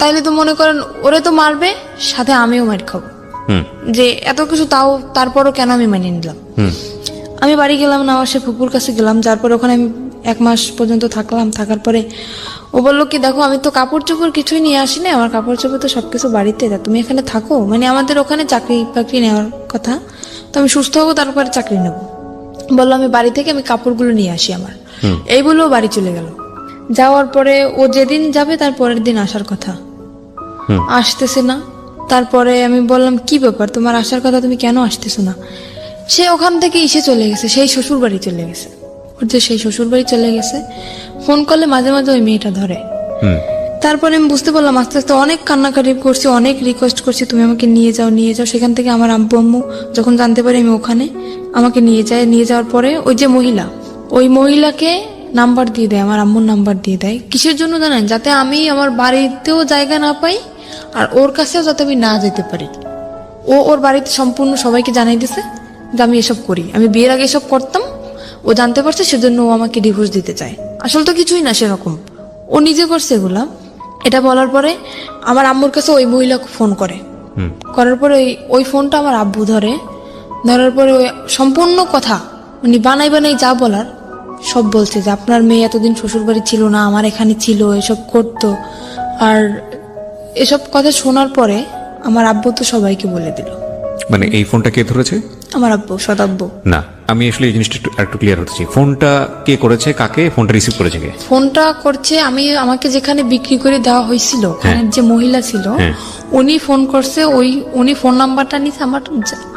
তাইলে তো মনে করেন ওরে তো মারবে, সাথে আমিও মার খাবো। যে এত কিছু তাও তারপরও কেন আমি মানিয়ে নিলাম। আমি বাড়ি গেলাম না, আমার সে ফুপুর কাছে গেলাম, যার পরে ওখানে আমি 1 মাস পর্যন্ত থাকলাম। থাকার পরে ও বললো কি দেখো আমি তো কাপড় চোপড় কিছুই নিয়ে আসি না, আমার কাপড় চোপড় তো সবকিছু বাড়িতে, তুমি এখানে থাকো, মানে আমাদের ওখানে চাকরি বাকরি নেওয়ার কথা, তো আমি সুস্থ হবো তারপরে চাকরি নেবো। বললো আমি বাড়ি থেকে আমি কাপড়গুলো নিয়ে আসি আমার, এই বলেও বাড়ি চলে গেল। যাওয়ার পরে ও যেদিন যাবে তার পরের দিন আসার কথা, আসতেছে না। তারপরে আমি বললাম কি ব্যাপার তোমার আসার কথা, তুমি কেন আসতেছো না? সে ওখান থেকে এসে চলে গেছে, সেই শ্বশুর বাড়ি চলে গেছে, ওর যে সেই শ্বশুর বাড়ি চলে গেছে। ফোন করলে মাঝে মাঝে ওই মেয়েটা ধরে। তারপরে আমি বুঝতে পারলাম আস্তে আস্তে, অনেক কান্নাকাটি করছি, অনেক রিকোয়েস্ট করছি তুমি আমাকে নিয়ে যাও নিয়ে যাও। সেখান থেকে আমার আব্বু আম্মু যখন জানতে পারি আমি ওখানে, আমাকে নিয়ে যায়। নিয়ে যাওয়ার পরে ওই যে মহিলা, ওই মহিলাকে নাম্বার দিয়ে দেয়, আমার আম্মুর নাম্বার দিয়ে দেয়। কিসের জন্য জানেন? যাতে আমি আমার বাড়িতেও জায়গা না পাই আর ওর কাছেও যাতে আমি না যেতে পারি। ও ওর বাড়িতে সম্পূর্ণ সবাইকে জানাই দিছে যে আমি এসব করি, আমি বিয়ের আগে এসব করতাম, ও জানতে পারছে সেজন্য ও আমাকে ডিভোর্স দিতে চায়। আসলে তো কিছুই না সেরকম, ও নিজে করছে এগুলা। এটা বলার পরে আমার আম্মুর কাছে ওই মহিলা ফোন করে, করার পরে ওই ফোনটা আমার আব্বু ধরে। ধরার পরে ওই সম্পূর্ণ কথা উনি বানাই যা বলার সব বলছে, যে আপনার মেয়ে এতদিন শ্বশুর বাড়ি ছিল না, আমার এখানে ছিল, এসব করতো। আর এসব কথা শোনার পরে আমার আব্বু তো সবাইকে বলে দিল। মানে এই ফোনটা কে ধরেছে? আমার আব্বু, সদাব্বু। না, আমি আসলে এই জিনিসটা একটু ক্লিয়ার হতে চাই। ফোনটা কে করেছে, কাকে ফোনটা রিসিভ করেছে কে? ফোনটা করছে আমাকে যেখানে বিক্রি করে দেওয়া হয়েছিল ওখানে যে মহিলা ছিল উনি ফোন করছে। উনি ফোন নাম্বারটা নিছে আমার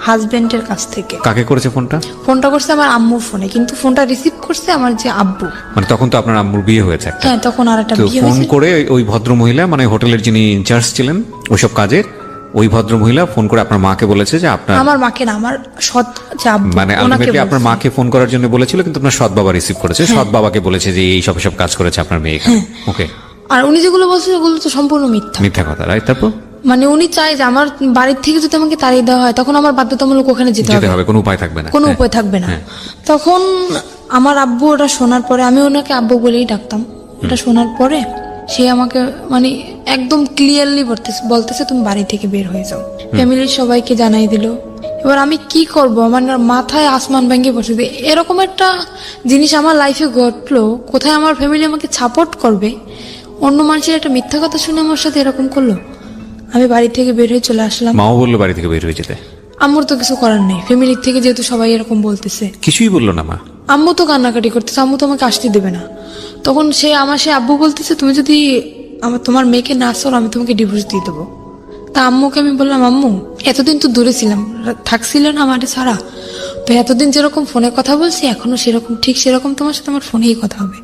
হাজবেন্ডের কাছ থেকে। কাকে করেছে ফোনটা? ফোনটা করছে আমার আম্মুর ফোনে, কিন্তু ফোনটা রিসিভ করছে আমার যে আব্বু। মানে তখন তো আপনার আম্মুর বিয়ে হয়েছে একটা। হ্যাঁ, তখন আর একটা তো বিয়ে ফোন হয়েছে। করে ওই ভদ্র মহিলা, মানে হোটেলের যিনি ইনচার্জ ছিলেন ওইসব কাজের, ওই ভদ্র মহিলা ফোন করে আপনার মাকে বলেছে যে আপনার, আমার মাকে না, আমার সৎ যে আব্বু, মানে ওনাকে আলটিমেটলি আপনার বলছে। মাকে ফোন করার জন্য বলেছিল, কিন্তু আপনার সৎ বাবা রিসিভ করেছে। সৎ বাবাকে বলেছে যে এই সব কাজ করেছে আপনার মেয়ে। ওকে। আর উনি যেগুলো বলছিল ওগুলো তো সম্পূর্ণ মিথ্যা। মিথ্যা কথা, রাইট? তারপর মানে উনি চায় যে আমার বাড়ির থেকে যদি আমাকে তাড়িয়ে দেওয়া হয় তখন আমার বাধ্যতামূলক ওখানে যেতে যেতে হবে, হবে, কোনো উপায় থাকবে না। কোনো হ্যাঁ। উপায় থাকবে না। হ্যাঁ। তখন আমার আব্বু ওটা শোনার পরে, আমি ওনাকে আব্বু বলেই ডাকতাম, ওটা শোনার পরে সে আমাকে মানে একদম ক্লিয়ারলি বলতেছে তুমি বাড়ি থেকে বের হয়ে যাও। ফ্যামিলির সবাইকে জানাই দিল। এবার আমি কি করব, আমার মাথায় আসমান ভেঙে পড়ছে যে এরকম একটা জিনিস আমার লাইফে ঘটলো, কোথায় আমার ফ্যামিলি আমাকে সাপোর্ট করবে, অন্য মানুষের একটা মিথ্যা কথা শুনে আমার সাথে এরকম করলো। আমি বাড়ি থেকে বের হয়ে চলে আসলাম। মাও বললো বাড়ি থেকে বের হয়ে যেতে? আম্মুর তো কিছু করার নেই, ফ্যামিলির থেকে যেহেতু সবাই এরকম বলতেছে। কিছুই বললো না মা? আম্মু তো কান্নাকাটি করতেছে, আম্মু তো আমাকে আসতে দেবে না। তখন সে আব্বু বলতেছে তুমি যদি তোমার মেয়েকে না আসো আমি তোমাকে ডিভোর্স দিয়ে দেবো। তা আম্মুকে আমি বললাম আম্মু এতদিন তো দূরে ছিলাম, থাকছিলেন আমার ছাড়া, তো এতদিন যেরকম ফোনে কথা বলছি এখনো সেরকম, ঠিক সেরকম তোমার সাথে আমার ফোনেই কথা হবে,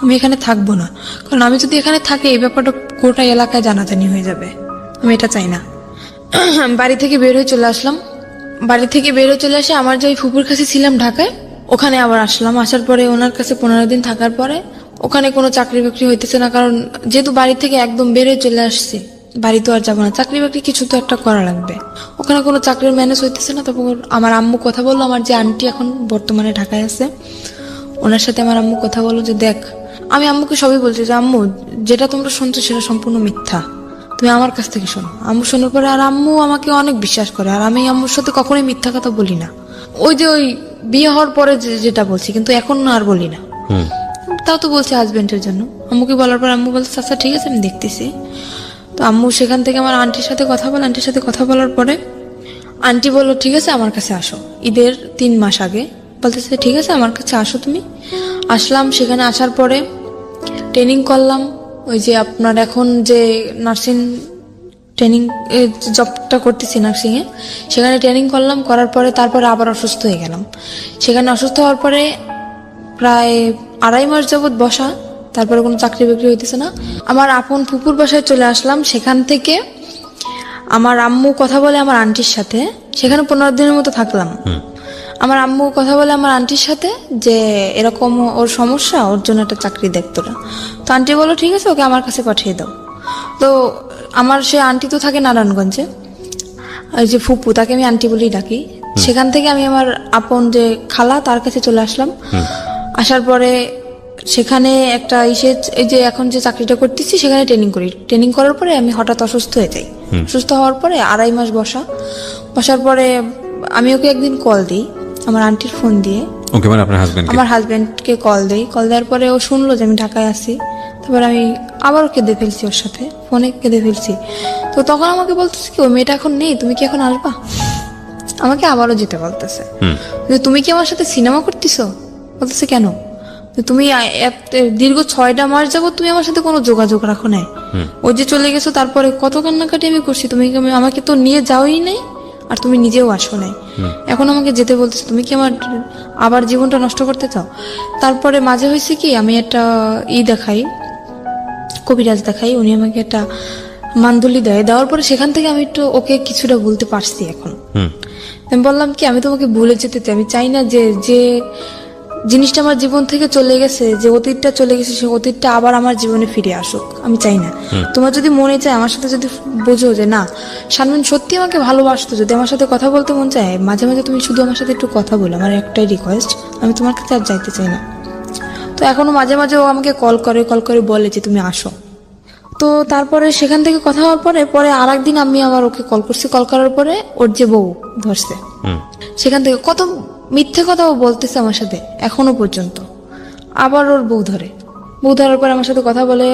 আমি এখানে থাকবো না। কারণ আমি যদি এখানে থাকি এই ব্যাপারটা গোটা এলাকায় জানাজানি হয়ে যাবে, আমি এটা চাই না। বাড়ি থেকে বের হয়ে চলে আসলাম। বাড়ি থেকে বের হয়ে চলে আসে আমার যে ফুপুর কাছে ছিলাম ঢাকায়, ওখানে আবার আসলাম। আসার পরে ওনার কাছে 15 দিন থাকার পরে ওখানে কোনো চাকরি বাকরি হইতেছে না, কারণ যেহেতু বাড়ি থেকে একদম বের হয়ে চলে আসছি বাড়ি তো আর যাবো না, চাকরি বাকরি কিছু তো একটা করা লাগবে। ওখানে কোনো চাকরির ম্যানেজ হইতেছে না। তারপর আমার আম্মু কথা বললো, আমার যে আন্টি এখন বর্তমানে ঢাকায় আছে ওনার সাথে আমার আম্মু কথা বললো যে দেখ, আমি আম্মুকে সবই বলছি যে আম্মু যেটা তোমরা শুনছো সেটা সম্পূর্ণ মিথ্যা, তুমি আমার কাছ থেকে শোনো। আম্মু শোনার পরে আর আম্মু আমাকে অনেক বিশ্বাস করে, আর আমি আম্মুর সাথে কখনোই মিথ্যা কথা বলি না। ওই যে ওই বিয়ে হওয়ার পরে যেটা বলছি, কিন্তু এখন আর বলি না। তাও তো বলছে হাজবেন্ডের জন্য। আম্মুকে বলার পর আম্মু বলছে আচ্ছা ঠিক আছে আমি দেখতেছি। তো আম্মু সেখান থেকে আমার আন্টির সাথে কথা বলে, আন্টির সাথে কথা বলার পরে আন্টি বললো ঠিক আছে আমার কাছে আসো। ঈদের 3 মাস আগে বলতেছে ঠিক আছে আমার কাছে আসো তুমি। আসলাম, সেখানে আসার পরে ট্রেনিং করলাম। ওই যে আপনার এখন যে নার্সিং ট্রেনিং জবটা করতেছি নার্সিং এ, সেখানে ট্রেনিং করলাম। করার পরে তারপরে আবার অসুস্থ হয়ে গেলাম। সেখানে অসুস্থ হওয়ার পরে প্রায় 2.5 মাস যাবত বসা, তারপরে কোনো চাকরি বাকরি হইতেছে না। আমার আপন ফুপুর বাসায় চলে আসলাম। সেখান থেকে আমার আম্মু কথা বলে আমার আন্টির সাথে, সেখানে 15 দিনের মতো থাকলাম। আমার আম্মু কথা বলে আমার আন্টির সাথে যে এরকম ওর সমস্যা, ওর জন্য একটা চাকরি দেখতো না। তো আন্টি বললো ঠিক আছে ওকে আমার কাছে পাঠিয়ে দাও। তো আমার সে আন্টি তো থাকে নারায়ণগঞ্জে, ওই যে ফুপু তাকে আমি আন্টি বলেই ডাকি। সেখান থেকে আমি আমার আপন যে খালা তার কাছে চলে আসলাম। আসার পরে সেখানে একটা এই যে এখন যে চাকরিটা করতেছি সেখানে ট্রেনিং করি। ট্রেনিং করার পরে আমি হঠাৎ অসুস্থ হয়ে যাই। অসুস্থ হওয়ার পরে 2.5 মাস বসার পরে আমি ওকে একদিন কল দিই আমার আন্টির ফোন দিয়ে। ওকে, মানে আপনার হাজবেন্ড? আমার হাজবেন্ডকে কল দেওয়ার পরে ও শুনলো যে আমি ঢাকায় আছি। তারপর আমি আবারও কেঁদে ফেলছি, ওর সাথে ফোনে কেঁদে ফেলছি। তো তখন আমাকে বলতেছে কি ওই মেয়েটা এখন নেই, তুমি কি এখন আসবা? আমাকে আবারও যেতে বলতেছে যে তুমি কি আমার সাথে সিনেমা করতেছো? বলতেছে কেন? তুমি দীর্ঘ 6টা মাস যাবত তুমি আমার সাথে কোনো যোগাযোগ রাখো নাই। ওই যে চলে গেছো তারপরে কত কান্নাকাটি আমি করছি, তুমি আমাকে তো নিয়ে যাওই নাই, আর তুমি নিজেও আসো নাই। এখন আমাকে যেতে বলতেছো, তুমি কি আমার আবার জীবনটা নষ্ট করতে চাও? তারপরে মাঝে হয়েছে কি আমি একটা দেখাই, কবিরাজ দেখাই, উনি আমাকে একটা মান্ডুলি দেওয়ার পরে সেখান থেকে আমি একটু ওকে কিছুটা বলতে পারছি। এখন আমি বললাম কি আমি তোমাকে ভুলে যেতে চাই, আমি চাই না যে জিনিসটা আমার জীবন থেকে চলে গেছে, যে অতীতটা চলে গেছে সে অতীতটা আবার আমার জীবনে ফিরে আসুক, আমি চাই না। তোমার যদি মনে চায় আমার সাথে যদি বোঝো যে না শারমিন সত্যি আমাকে ভালোবাসতো, যদি আমার সাথে কথা বলতে মন চায় মাঝে মাঝে তুমি শুধু আমার সাথে একটু কথা বলো, আমার একটাই রিকোয়েস্ট, আমি তোমার কাছে আর যাইতে চাই না। তো এখনো মাঝে মাঝে ও আমাকে কল করে বলে যে তুমি আসো। তো তারপরে সেখান থেকে কথা হওয়ার পরে আরেকদিন আমি আবার ওকে কল করছি। কল করার পরে ওর যে বউ ধরছে, সেখান থেকে কত মিথ্যে কথা ও বলতেছে আমার সাথে এখনো পর্যন্ত। আবার ওর বউ ধরার পর আমার সাথে কথা বলে।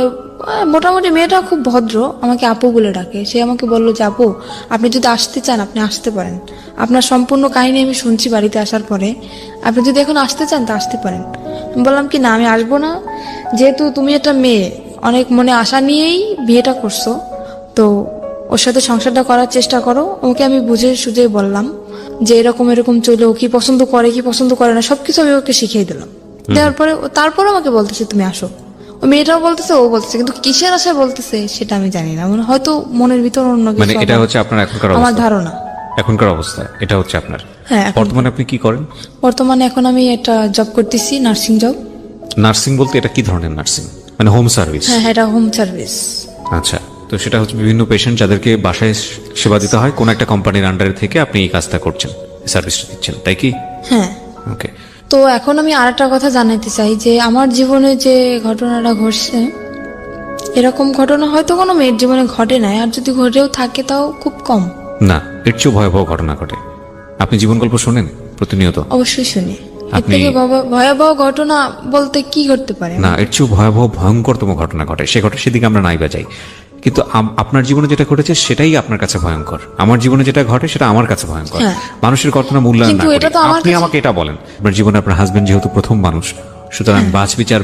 মোটামুটি মেয়েটা খুব ভদ্র, আমাকে আপু বলে ডাকে। সে আমাকে বললো যে আপু আপনি যদি আসতে চান আপনি আসতে পারেন, আপনার সম্পূর্ণ কাহিনী আমি শুনছি বাড়িতে আসার পরে, আপনি যদি এখন আসতে চান তা আসতে পারেন। আমি বললাম কি না আমি আসবো না, যেহেতু তুমি একটা মেয়ে অনেক মনে আশা নিয়েই বিয়েটা করছো, তো ওর সাথে সংসারটা করার চেষ্টা করো। ওকে আমি বুঝে সুঝে বললাম যে এরকম চলে, ও কি পছন্দ করে না সবকিছু আমি ওকে শিখিয়ে দিলাম। দেওয়ার পরে তারপরে আমাকে বলতেছে তুমি আসো। ওই মেয়েটাও বলতেছে ও বলতেছে, কিন্তু কিসের আশায় বলতেছে সেটা আমি জানি না, মানে হয়তো মনের ভিতর অন্য কিছু। মানে এটা হচ্ছে আপনার এখনকার আমার অবস্থা? ধারণা এখনকার অবস্থা এটা হচ্ছে আপনার? হ্যাঁ। বর্তমানে আপনি কি করেন? বর্তমানে এখন আমি একটা জব করতেছি, নার্সিং জব। নার্সিং বলতে এটা কি ধরনের নার্সিং? মানে হোম সার্ভিস? হ্যাঁ, এটা হোম সার্ভিস। আচ্ছা, তো সেটা হচ্ছে বিভিন্ন পেশেন্ট যাদেরকে বাসায় সেবা দিতে হয়, কোন একটা কোম্পানির আন্ডারে থেকে আপনি এই কাজটা করছেন, সার্ভিসটা দিচ্ছেন, তাই কি? হ্যাঁ। ওকে। তো এখন আমি আরেকটা কথা জানাতে চাই যে আমার জীবনে যে ঘটনাটা ঘটছে, এরকম ঘটনা হয়তো কোনো মেয়ের জীবনে ঘটে নাই, আর যদি ঘটেও থাকে তাও খুব কম। না, এর চেয়েও ভয়াবহ ঘটনা ঘটে। আপনি জীবন গল্প শোনেন প্রতিনিয়ত? অবশ্যই শুনি। এর থেকে ভয়াবহ ঘটনা বলতে কি ঘটতে পারে? না, এর চেয়েও ভয়াবহ ভয়ঙ্করতম ঘটনা ঘটে, সেদিকে আমরা নাই বাজাই। কিন্তু আপনার জীবনে যেটা ঘটেছে সেটাই আপনার কাছে ভয়ঙ্কর, আমার জীবনে যেটা ঘটে সেটা আমার কাছে ভয়ঙ্কর। মানুষের ঘটনা মূল্যায়ন না করে আপনি আমাকে এটা বলেন, আপনার জীবনে আপনার হাজবেন্ড যেহেতু প্রথম মানুষ, সুতরাং বাছ বিচার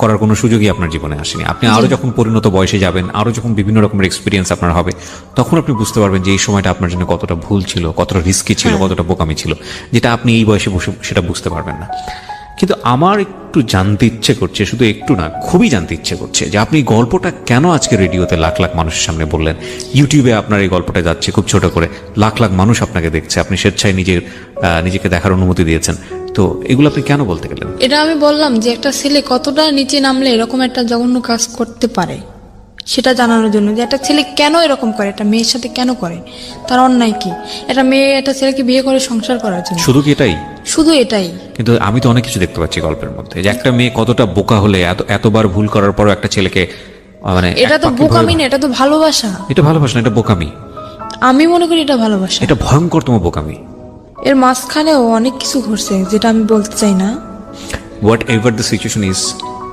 করার কোনো সুযোগই আপনার জীবনে আসেনি। আপনি আরো যখন পরিণত বয়সে যাবেন, আরো যখন বিভিন্ন রকমের এক্সপিরিয়েন্স আপনার হবে, তখন আপনি বুঝতে পারবেন যে এই সময়টা আপনার জন্য কতটা ভুল ছিল, কতটা রিস্কি ছিল, কতটা বোকামি ছিল, যেটা আপনি এই বয়সে বসে সেটা বুঝতে পারবেন না। কিন্তু আমার একটু জানতে ইচ্ছে করছে, শুধু একটু না, খুবই জানতে ইচ্ছে করছে যে আপনি গল্পটা কেন আজকে রেডিওতে লাখ লাখ মানুষের সামনে বললেন। ইউটিউবে আপনার এই গল্পটা যাচ্ছে খুব ছোট করে, লাখ লাখ মানুষ আপনাকে দেখছে, আপনি স্বেচ্ছায় নিজেকে দেখার অনুমতি দিয়েছেন, তো এগুলো আপনি কেন বলতে গেলেন? এটা আমি বললাম যে একটা ছেলে কতটা নিচে নামলে এরকম একটা জঘন্য কাজ করতে পারে, সেটা জানানোর জন্য যে একটা ছেলে কেন এরকম করে, একটা মেয়ের সাথে কেন করে, তার অন্যায় কি। একটা মেয়ে একটা ছেলেকে বিয়ে করে সংসার করার জন্য, শুধু কি এটাই? শুধু এটাই। কিন্তু আমি তো অনেক কিছু দেখতে পাচ্ছি গল্পের মধ্যে, যে একটা মেয়ে কতটা বোকা হলে এতবার ভুল করার পরও একটা ছেলেকে মানে এটা তো বোকামি না, এটা তো ভালোবাসা। এটা ভালোবাসা না, এটা বোকামি। আমি মনে করি এটা ভালোবাসা। এটা ভয়ঙ্করতম বোকামি। এর মাঝখানেও অনেক কিছু ঘটছে যেটা আমি বলতে চাই না। What ever the situation is,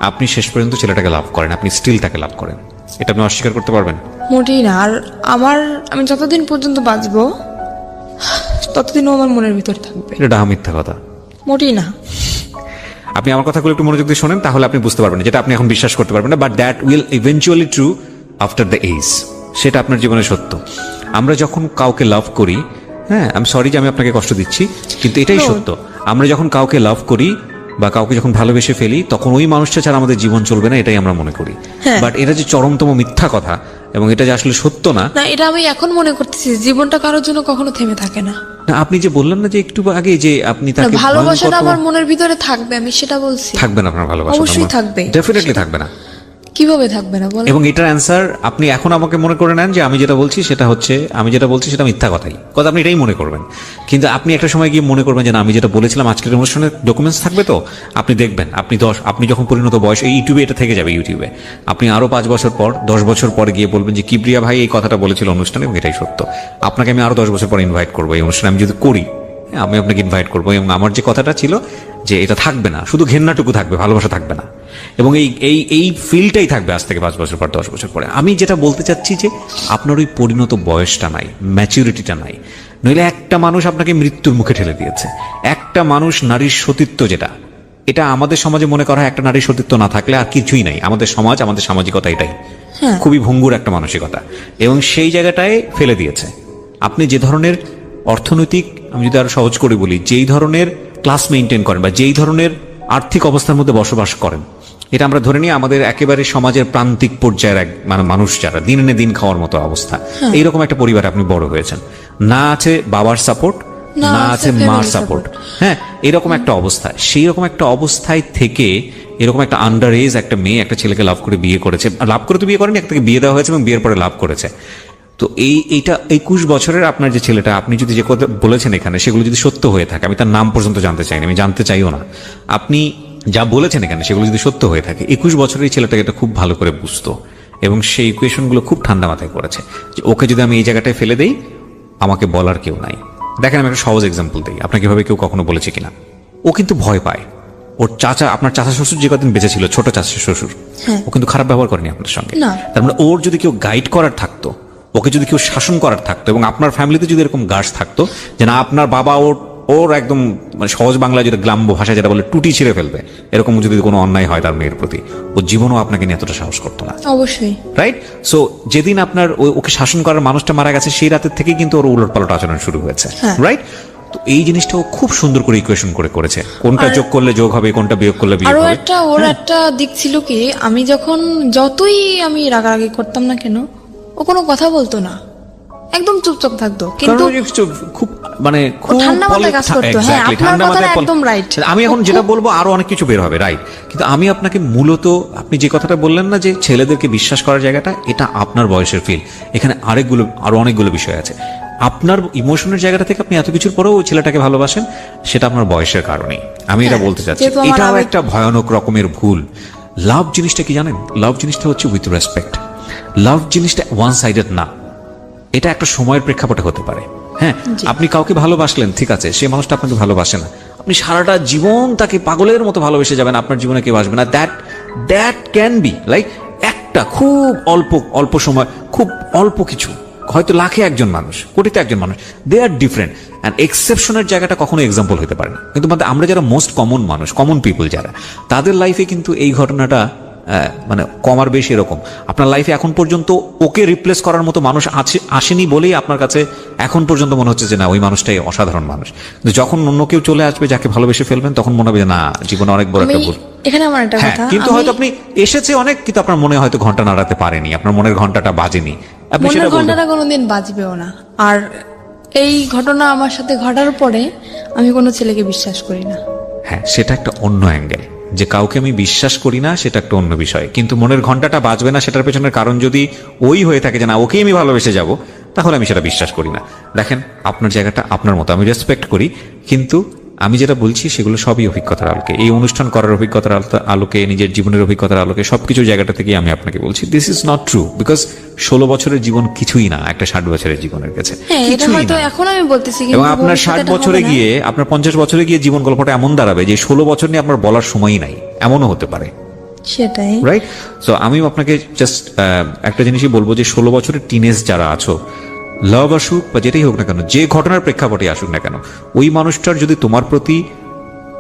আপনি শেষ পর্যন্ত ছেলেটাকে লাভ করেন, আপনি স্টিল তাকে লাভ করেন, এটা আপনি অস্বীকার করতে পারবেন? মোটেই না। আর আমি যতদিন পর্যন্ত বাঁচবো ততদিনও আমার মনের ভিতরে থাকবে। এটা ডাহা মিথ্যা কথা। মোটেই না। আপনি আমার কথাগুলো একটু মনোযোগ দিয়ে শোনেন, তাহলে আপনি বুঝতে পারবেন যেটা আপনি এখন বিশ্বাস করতে পারবেন না, but that will eventually true after the age. সেটা আপনার জীবনে সত্য। আমরা যখন কাউকে লাভ করি, হ্যাঁ, আমি সরি যে আমি আপনাকে কষ্ট দিচ্ছি, কিন্তু এটাই সত্য। আমরা যখন কাউকে লাভ করি বা কাউকে যখন ভালোবেসে ফেলি, তখন ওই মানুষটা ছাড়া আমাদের জীবন চলবে না, এটাই আমরা মনে করি। বাট এটা যে চরমতম মিথ্যা কথা এবং এটা যে আসলে সত্য না, এটা আমি এখন মনে করতেছি। জীবনটা কারোর জন্য কখনো থেমে থাকে না। না, আপনি যে বললেন না যে একটু আগে যে আপনি তাকে ভালোবাসাটা আমার মনের ভিতরে থাকবে, আমি সেটা বলছি। থাকবে না আপনার ভালোবাসা? অবশ্যই থাকবে, ডেফিনেটলি থাকবে না। কিভাবে থাকবে না বলেন? এবং এটার অ্যান্সার আপনি এখন আমাকে মনে করে নেন যে আমি যেটা বলছি সেটা মিথ্যা কথাই কথা, আপনি এটাই মনে করবেন। কিন্তু আপনি একটা সময় গিয়ে মনে করবেন যে না, আমি যেটা বলেছিলাম আজকের অনুষ্ঠানে ডকুমেন্টস থাকবে, তো আপনি দেখবেন আপনি যখন পরিণত বয়স, এই ইউটিউবে এটা থেকে যাবে, ইউটিউবে আপনি আরো 5 বছর পর 10 বছর পরে গিয়ে বলবেন যে কিবরিয়া ভাই এই কথাটা বলেছিল অনুষ্ঠানে এবং এটাই সত্য। আপনাকে আমি আরো 10 বছর পর ইনভাইট করবো এই অনুষ্ঠানে, আমি যদি করি, আমি আপনাকে ইনভাইট করবো, এবং আমার যে কথাটা ছিল যে এটা থাকবে না, শুধু ঘেন্নাটুকু থাকবে, ভালোবাসা থাকবে না, এবং এই ফিলটাই থাকবে আজ থেকে 5 বছর পর, 10 বছর পরে। আমি যেটা বলতে চাচ্ছি যে আপনার ওই পরিণত বয়সটা নাই, ম্যাচুরিটিটা নাই। নইলে একটা মানুষ আপনাকে মৃত্যুর মুখে ঠেলে দিয়েছে। একটা মানুষ, নারীর সতীত্ব যেটা, এটা আমাদের সমাজে মনে করা হয় একটা নারীর সতীত্ব না থাকলে আর কিছুই নাই। আমাদের সমাজ, আমাদের সামাজিকতা এটাই, খুবই ভঙ্গুর একটা মানসিকতা, এবং সেই জায়গাটায় ফেলে দিয়েছে। আপনি যে ধরনের অর্থনৈতিক, আমি যদি আরো সহজ করে বলি, যেই ধরনের ক্লাস মেনটেন করেন বা যেই ধরনের আর্থিক অবস্থার মধ্যে বসবাস করেন, এটা আমরা ধরে নিই আমাদের একেবারে সমাজের প্রান্তিক পর্যায়ের এক মানুষ যারা দিন এনে দিন খাওয়ার মতো অবস্থা, এইরকম একটা পরিবারে আপনি বড় হয়েছেন, না আছে বাবার সাপোর্ট, না আছে মার সাপোর্ট, হ্যাঁ, এরকম একটা অবস্থা। সেই রকম একটা অবস্থায় থেকে এরকম একটা আন্ডার এজ একটা মেয়ে একটা ছেলেকে লাভ করে বিয়ে করেছে, লাভ করে তো বিয়ে করেনি, একটা বিয়ে দেওয়া হয়েছে এবং বিয়ের পরে লাভ করেছে। তো এইটা 21 বছরের আপনার যে ছেলেটা, আপনি যদি যে কথা বলেছেন এখানে সেগুলো যদি সত্য হয়ে থাকে, আমি তার নাম পর্যন্ত জানতে চাইনি, আমি জানতে চাইও না, আপনি যা বলেছেন এখানে সেগুলো যদি সত্য হয়ে থাকে, 21 বছরের এই ছেলেটাকে এটা খুব ভালো করে বুঝতো এবং সেই ইকুয়েশনগুলো খুব ঠান্ডা মাথায় করেছে যে ওকে যদি আমি এই জায়গাটায় ফেলে দেই, আমাকে বলার কেউ নাই। দেখেন, আমি একটা সহজ এক্সাম্পল দিই, আপনাকে এভাবে কেউ কখনো বলেছে কিনা। ও কিন্তু ভয় পায়। ওর চাচা, আপনার চাচা শ্বশুর যে কদিন বেঁচে ছিল, ছোট চাচা শ্বশুর, ও কিন্তু খারাপ ব্যবহার করেনি আপনার সঙ্গে। তার মানে ওর যদি কেউ গাইড করার থাকতো, ওকে যদি কেউ শাসন করার থাকতো, এবং আপনার ফ্যামিলিতে যদি এরকম গার্ডস থাকতো যে না, আপনার বাবা ওর একদম মানে সহজ বাংলা যেটা, গ্রাম্য ভাষা যেটা বলে, টুটি ছিঁড়ে ফেলবে, এরকম যদি কোনো অন্যায় হয় তার মেয়ের প্রতি, ও জীবনও আপনাকে নিয়ে এতটা সাহস করতো না। অবশ্যই, রাইট? সো যেদিন আপনার ওকে শাসন করার মানুষটা মারা গেছে, সেই রাতের থেকেই কিন্তু ওর উলটপালট আচরণ শুরু হয়েছে, রাইট? তো এই জিনিসটা ও খুব সুন্দর করে ইকুয়েশন করে করেছে, কোনটা যোগ করলে যোগ হবে, কোনটা বিয়োগ করলে বিয়োগ হবে। ওর একটা দিক ছিল কি, আমি যখন যতই আমি রাগারাগি করতাম না কেন, ও কোনো কথা বলতো না, একদম চুপচাপ থাকতো, কিন্তু খুব মানে ঠান্ডা মাথায় কাজ করতো। হ্যাঁ, আপনার কথা একদম রাইট। আমি এখন যেটা বলবো আরো অনেক কিছু বের হবে, রাইট? কিন্তু আমি আপনাকে মূলত, আপনি যে কথাটা বললেন না যে ছেলেদেরকে বিশ্বাস করার জায়গাটা, এটা আপনার বয়সের ফিল। এখানে আরো অনেকগুলো বিষয় আছে। আপনার ইমোশনের জায়গাটা থেকে আপনি এত কিছুর পরেও ওই ছেলেটাকে ভালোবাসেন, সেটা আপনার বয়সের কারণেই। আমি এটা বলতে চাচ্ছি, এটাও একটা ভয়ানক রকমের ভুল। লাভ জিনিসটা কি জানেন? লাভ জিনিসটা হচ্ছে উইথ রেসপেক্ট। লাভ জিনিসটা ওয়ান সাইডেড না, এটা একটা সময়ের প্রেক্ষাপটে হতে পারে। হ্যাঁ, আপনি কাউকে ভালোবাসলেন, ঠিক আছে, সে মানুষটা আপনাকে ভালোবাসে না, আপনি সারাটা জীবন তাকে পাগলের মতো ভালোবেসে যাবেন, আপনার জীবনে কেউ আসবে না। দ্যাট ক্যান বি লাইক একটা খুব অল্প সময়, খুব অল্প কিছু, হয়তো লাখে একজন মানুষ, কোটিতে একজন মানুষ, দে আর ডিফারেন্ট। অ্যান্ড এক্সেপশনের জায়গাটা কখনো এক্সাম্পল হতে পারে না। কিন্তু আমরা যারা মোস্ট কমন মানুষ, কমন পিপল যারা, তাদের লাইফে কিন্তু এই ঘটনাটা মানে কম আর বেশি এরকম। আপনার লাইফে এখন পর্যন্ত ওকে রিপ্লেস করার মতো মানুষ আসেনি বলেই আপনার কাছে এখন পর্যন্ত মনে হচ্ছে যে না, ওই মানুষটাই অসাধারণ মানুষ। কিন্তু যখন অন্য কেউ চলে আসবে যাকে ভালোবেসে ফেলবেন, তখন মনে হবে যে না, জীবনে অনেক বড় একটা ভুল। এখানে আমার একটা কথা, কিন্তু হয়তো আপনি এসেছে অনেক, কিন্তু আপনার মনে হয়তো ঘন্টা নাড়াতে পারেনি, আপনার মনের ঘন্টাটা বাজেনি, আপনি সেটা বলবেন। ঘন্টাটা কোনোদিন বাজবেও না। আর এই ঘটনা আমার সাথে ঘটার পরে আমি কোনো ছেলেকে বিশ্বাস করি না। হ্যাঁ, সেটা একটা অন্য অ্যাঙ্গেল, যে কাউকে আমি বিশ্বাস করি না সেটা একটা অন্য বিষয়, কিন্তু মনের ঘন্টাটা বাজবে না সেটার পেছনের কারণ যদি ওই হয়ে থাকে যে না ওকেই আমি ভালোবেসে যাব, তাহলে আমি সেটা বিশ্বাস করি না। দেখেন, আপনার জায়গাটা আপনার মতো, আমি রেসপেক্ট করি, কিন্তু আমি যেটা বলছি সেগুলো সবই অভিজ্ঞতার আলোকে, এই অনুষ্ঠান করার অভিজ্ঞতার আলোকে, নিজের জীবনের অভিজ্ঞতার আলোকে, সবকিছু জায়গাটা থেকে আমি আপনাকে বলছি this is not true, because 16 বছরের জীবন কিছুই না একটা 60 বছরের জীবনের কাছে, হ্যাঁ, এটা কিছুই হয়তো না। এখন আমি বলতেছি, এবং কিন্তু আপনার ভবিষ্যতে 60 এটা বছরে হবে না। গিয়ে, আপনার 50 বছরে গিয়ে জীবন গল্পটা এমন দাঁড়াবে যে 16 বছর নিয়ে আপনার বলার সময়ই নাই, এমনও হতে পারে, সেটাই। রাইট? সো আমি আপনাকে জাস্ট একটা জিনিসই বলবো যে 16 বছরের টিনেজ যারা আছো, লাভ আসুক বা যেটাই হোক না কেন, যে ঘটনার প্রেক্ষাপটে আসুক না কেন, ওই মানুষটার যদি তোমার প্রতি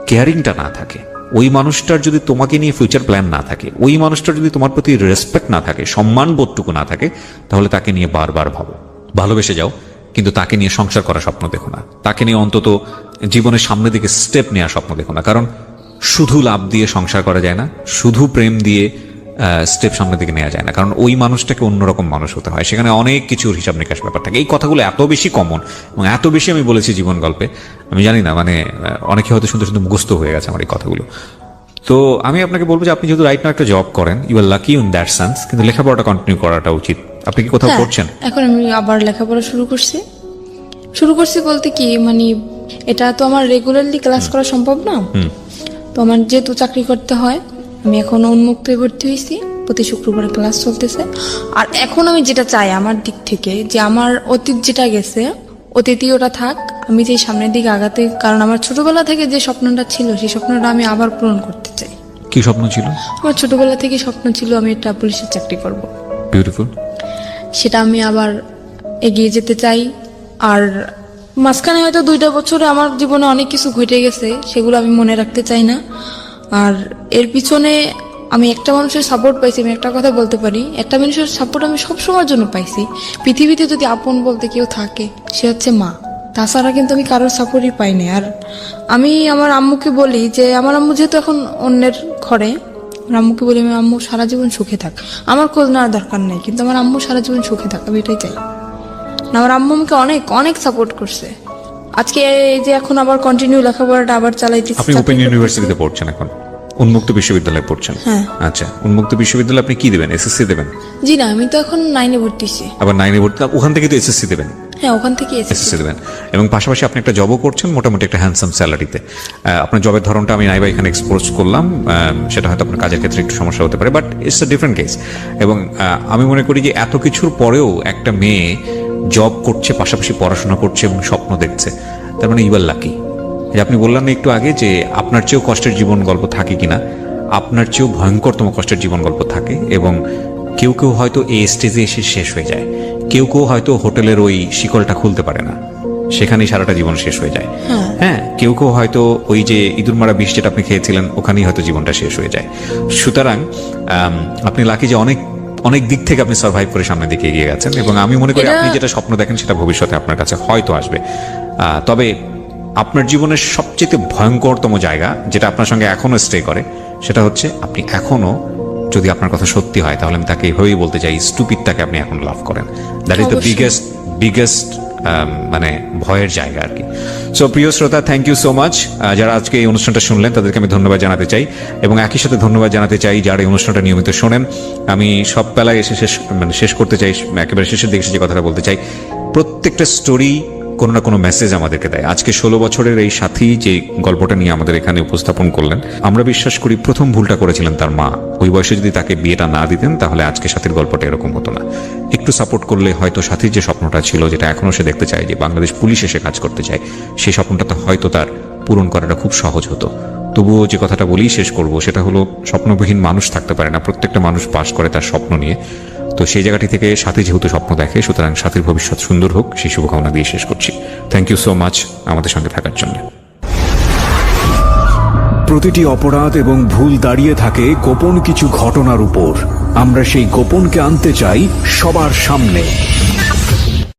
কেয়ারিংটা না থাকে, ওই মানুষটার যদি তোমাকে নিয়ে ফিউচার প্ল্যান না থাকে, ওই মানুষটার যদি তোমার প্রতি রেসপেক্ট না থাকে, সম্মান বোধটুকু না থাকে, তাহলে তাকে নিয়ে বারবার ভাবো, ভালোবেসে যাও, কিন্তু তাকে নিয়ে সংসার করার স্বপ্ন দেখো না, তাকে নিয়ে অন্তত জীবনের সামনের দিকে স্টেপ নেওয়ার স্বপ্ন দেখো না। কারণ শুধু লাভ দিয়ে সংসার করা যায় না, শুধু প্রেম দিয়ে স্টেপ সামনের দিকে নেওয়া যায় না, কারণ ওই মানুষটাকে অন্যরকম মানুষ হতে হয়, সেখানে অনেক কিছুর হিসাব নিকাশ ব্যাপার থাকে। এই কথাগুলো এত বেশি কমন এবং এত বেশি আমি বলেছি জীবন গল্পে, আমি জানি না, মানে অনেকে হয়তো শুনতে শুনতে মুখস্থ হয়ে গেছে আমার এই কথাগুলো। তো আমি আপনাকে বলবো যে আপনি যেহেতু রাইট নাও একটা জব করেন, you are lucky in that sense, কিন্তু লেখাপড়াটা কন্টিনিউ করাটা উচিত। আপনি কি কোথাও হ্যাঁ, পড়ছেন? এখন আমি আবার লেখাপড়া শুরু করছি বলতে কি, মানে এটা তো আমার রেগুলারলি ক্লাস করা সম্ভব না, তো আমার যেহেতু চাকরি করতে হয়, আমি এখন উন্মুক্ত ভর্তি হয়েছি, প্রতি শুক্রবারে ক্লাস চলতেছে। আর এখন আমি যেটা চাই আমার দিক থেকে, যে আমার অতীত যেটা গেছে অতীতই ওটা থাক, আমি যে সামনের দিকে আগাতে, কারণ আমার ছোটবেলা থেকে যে স্বপ্নটা ছিল সেই স্বপ্নটা আমি আবার পূরণ করতে চাই। কি স্বপ্ন ছিল? আমার ছোটবেলা থেকে স্বপ্ন ছিল আমি একটা পুলিশের চাকরি করব, বিউটিফুল। সেটা আমি আবার এগিয়ে যেতে চাই। আর মাঝখানে হয়তো 2টা বছরে আমার জীবনে অনেক কিছু ঘটে গেছে, সেগুলো আমি মনে রাখতে চাই না। আর এর পিছনে আমি একটা মানুষের সাপোর্ট পাইছি, আমি একটা কথা বলতে পারি, একটা মানুষের সাপোর্ট আমি সব সময়ের জন্য পাইছি। পৃথিবীতে যদি আপন বলতে কেউ থাকে, সে হচ্ছে মা, তাছাড়া কিন্তু আমি কারোর সাপোর্টই পাইনি। আর আমি আমার আম্মুকে বলি যে, আমার আম্মু যেহেতু এখন অন্যের ঘরে, আমার আম্মুকে বলি আমি আম্মু সারা জীবন সুখে থাক, আমার খোঁজ নেওয়ার দরকার নেই, কিন্তু আমার আম্মু সারা জীবন সুখে থাক, আমি এটাই চাই। আমার আম্মু আমাকে অনেক অনেক সাপোর্ট করছে। আজকে এই যে এখন আবার কন্টিনিউ লেখাপড়াটা আবার চালাইতেছি। আপনি ওপেন ইউনিভার্সিটিতে পড়ছেন, এখন উন্মুক্ত বিশ্ববিদ্যালয়ে পড়ছেন? হ্যাঁ। আচ্ছা, উন্মুক্ত বিশ্ববিদ্যালয়ে আপনি কি দেবেন? এসএসসি দেবেন? জি না, আমি তো এখন 9-এ ভর্তি হয়েছি। আবার 9-এ ভর্তি, ওখান থেকে তো এসএসসি দেবেন? হ্যাঁ, ওখান থেকে এসএসসি দেবেন, এবং পাশাপাশি আপনি একটা জবও করছেন মোটামুটি একটা হ্যান্ডসাম স্যালারিতে। আপনার জবের ধরনটা আমি নাইবা এখানে এক্সপোজ করলাম, সেটা হয়তো আপনার কাজের ক্ষেত্রে একটু সমস্যা হতে পারে, but it's a different case. এবং আমি মনে করি যে এত কিছুর পরেও একটা মেয়ে জব করছে, পাশাপাশি পড়াশোনা করছে এবং স্বপ্ন দেখছে, তার মানে ইউ আর লাকি। আপনি বললেন না একটু আগে যে আপনার চেয়েও কষ্টের জীবন গল্প থাকে কিনা, আপনার চেয়েও ভয়ঙ্করতম কষ্টের জীবন গল্প থাকে, এবং কেউ কেউ হয়তো এই স্টেজে এসে শেষ হয়ে যায়, কেউ কেউ হয়তো হোটেলের ওই শিকলটা খুলতে পারে না, সেখানেই সারাটা জীবন শেষ হয়ে যায়। হ্যাঁ, কেউ কেউ হয়তো ওই যে ইঁদুর মারা বিষ যেটা আপনি খেয়েছিলেন ওখানেই হয়তো জীবনটা শেষ হয়ে যায়। সুতরাং আপনি লাকি যে অনেক অনেক দিক থেকে আপনি সার্ভাইভ করে সামনের দিকে এগিয়ে গেছেন, এবং আমি মনে করি আপনি যেটা স্বপ্ন দেখেন সেটা ভবিষ্যতে আপনার কাছে হয়তো আসবে। তবে আপনার জীবনের সবচেয়ে ভয়ঙ্করতম জায়গা যেটা আপনার সঙ্গে এখনো স্টে করে, সেটা হচ্ছে আপনি এখনো, যদি আপনার কথা সত্যি হয় তাহলে আমি তাকে এইভাবেই বলতে চাই, স্টুপিডটাকে আপনি এখন লাভ করেন। দ্যাট ইজ দ্য বিগেস্ট মানে ভয়ের জায়গা আর কি। সো প্রিয় শ্রোতা, থ্যাংক ইউ সো মাচ। যারা আজকে এই অনুষ্ঠানটা শুনলেন তাদেরকে আমি ধন্যবাদ জানাতে চাই, এবং একই সাথে ধন্যবাদ জানাতে চাই যারা এই অনুষ্ঠানটা নিয়মিত শোনেন। আমি সব বেলায় এসে শেষ করতে চাই, একেবারে শেষের দিকে এসে যে কথাটা বলতে চাই, প্রত্যেকটা স্টোরি কোনো না কোনো মেসেজ আমাদেরকে দেয়। আজকে 16 বছরের এই সাথী যে গল্পটা নিয়ে আমাদের এখানে উপস্থাপন করলেন, আমরা বিশ্বাস করি প্রথম ভুলটা করেছিলেন তার মা। ওই বয়সে যদি তাকে বিয়েটা না দিতেন তাহলে আজকে সাথীর গল্পটা এরকম হতো না। একটু সাপোর্ট করলে হয়তো সাথীর যে স্বপ্নটা ছিল, যেটা এখনো সে দেখতে চায়, যে বাংলাদেশ পুলিশ এসে কাজ করতে চায়, সেই স্বপ্নটা হয়তো তার পূরণ করাটা খুব সহজ হতো। তবুও যে কথাটা বলি শেষ করব, সেটা হলো স্বপ্নবিহীন মানুষ থাকতে পারে না, প্রত্যেকটা মানুষ বাস করে তার স্বপ্ন নিয়ে। তো সেই জায়গাটি থেকে সাথী যেহেতু স্বপ্ন দেখে, সুতরাং সাথীর ভবিষ্যৎ সুন্দর হোক, সেই শুভকামনা দিয়ে শেষ করছি। থ্যাংক ইউ সো মাচ আমাদের সঙ্গে থাকার জন্য। প্রতিটি অপরাধ এবং ভুল দাঁড়িয়ে থাকে গোপন কিছু ঘটনার উপর। আমরা সেই গোপনকে আনতে চাই সবার সামনে।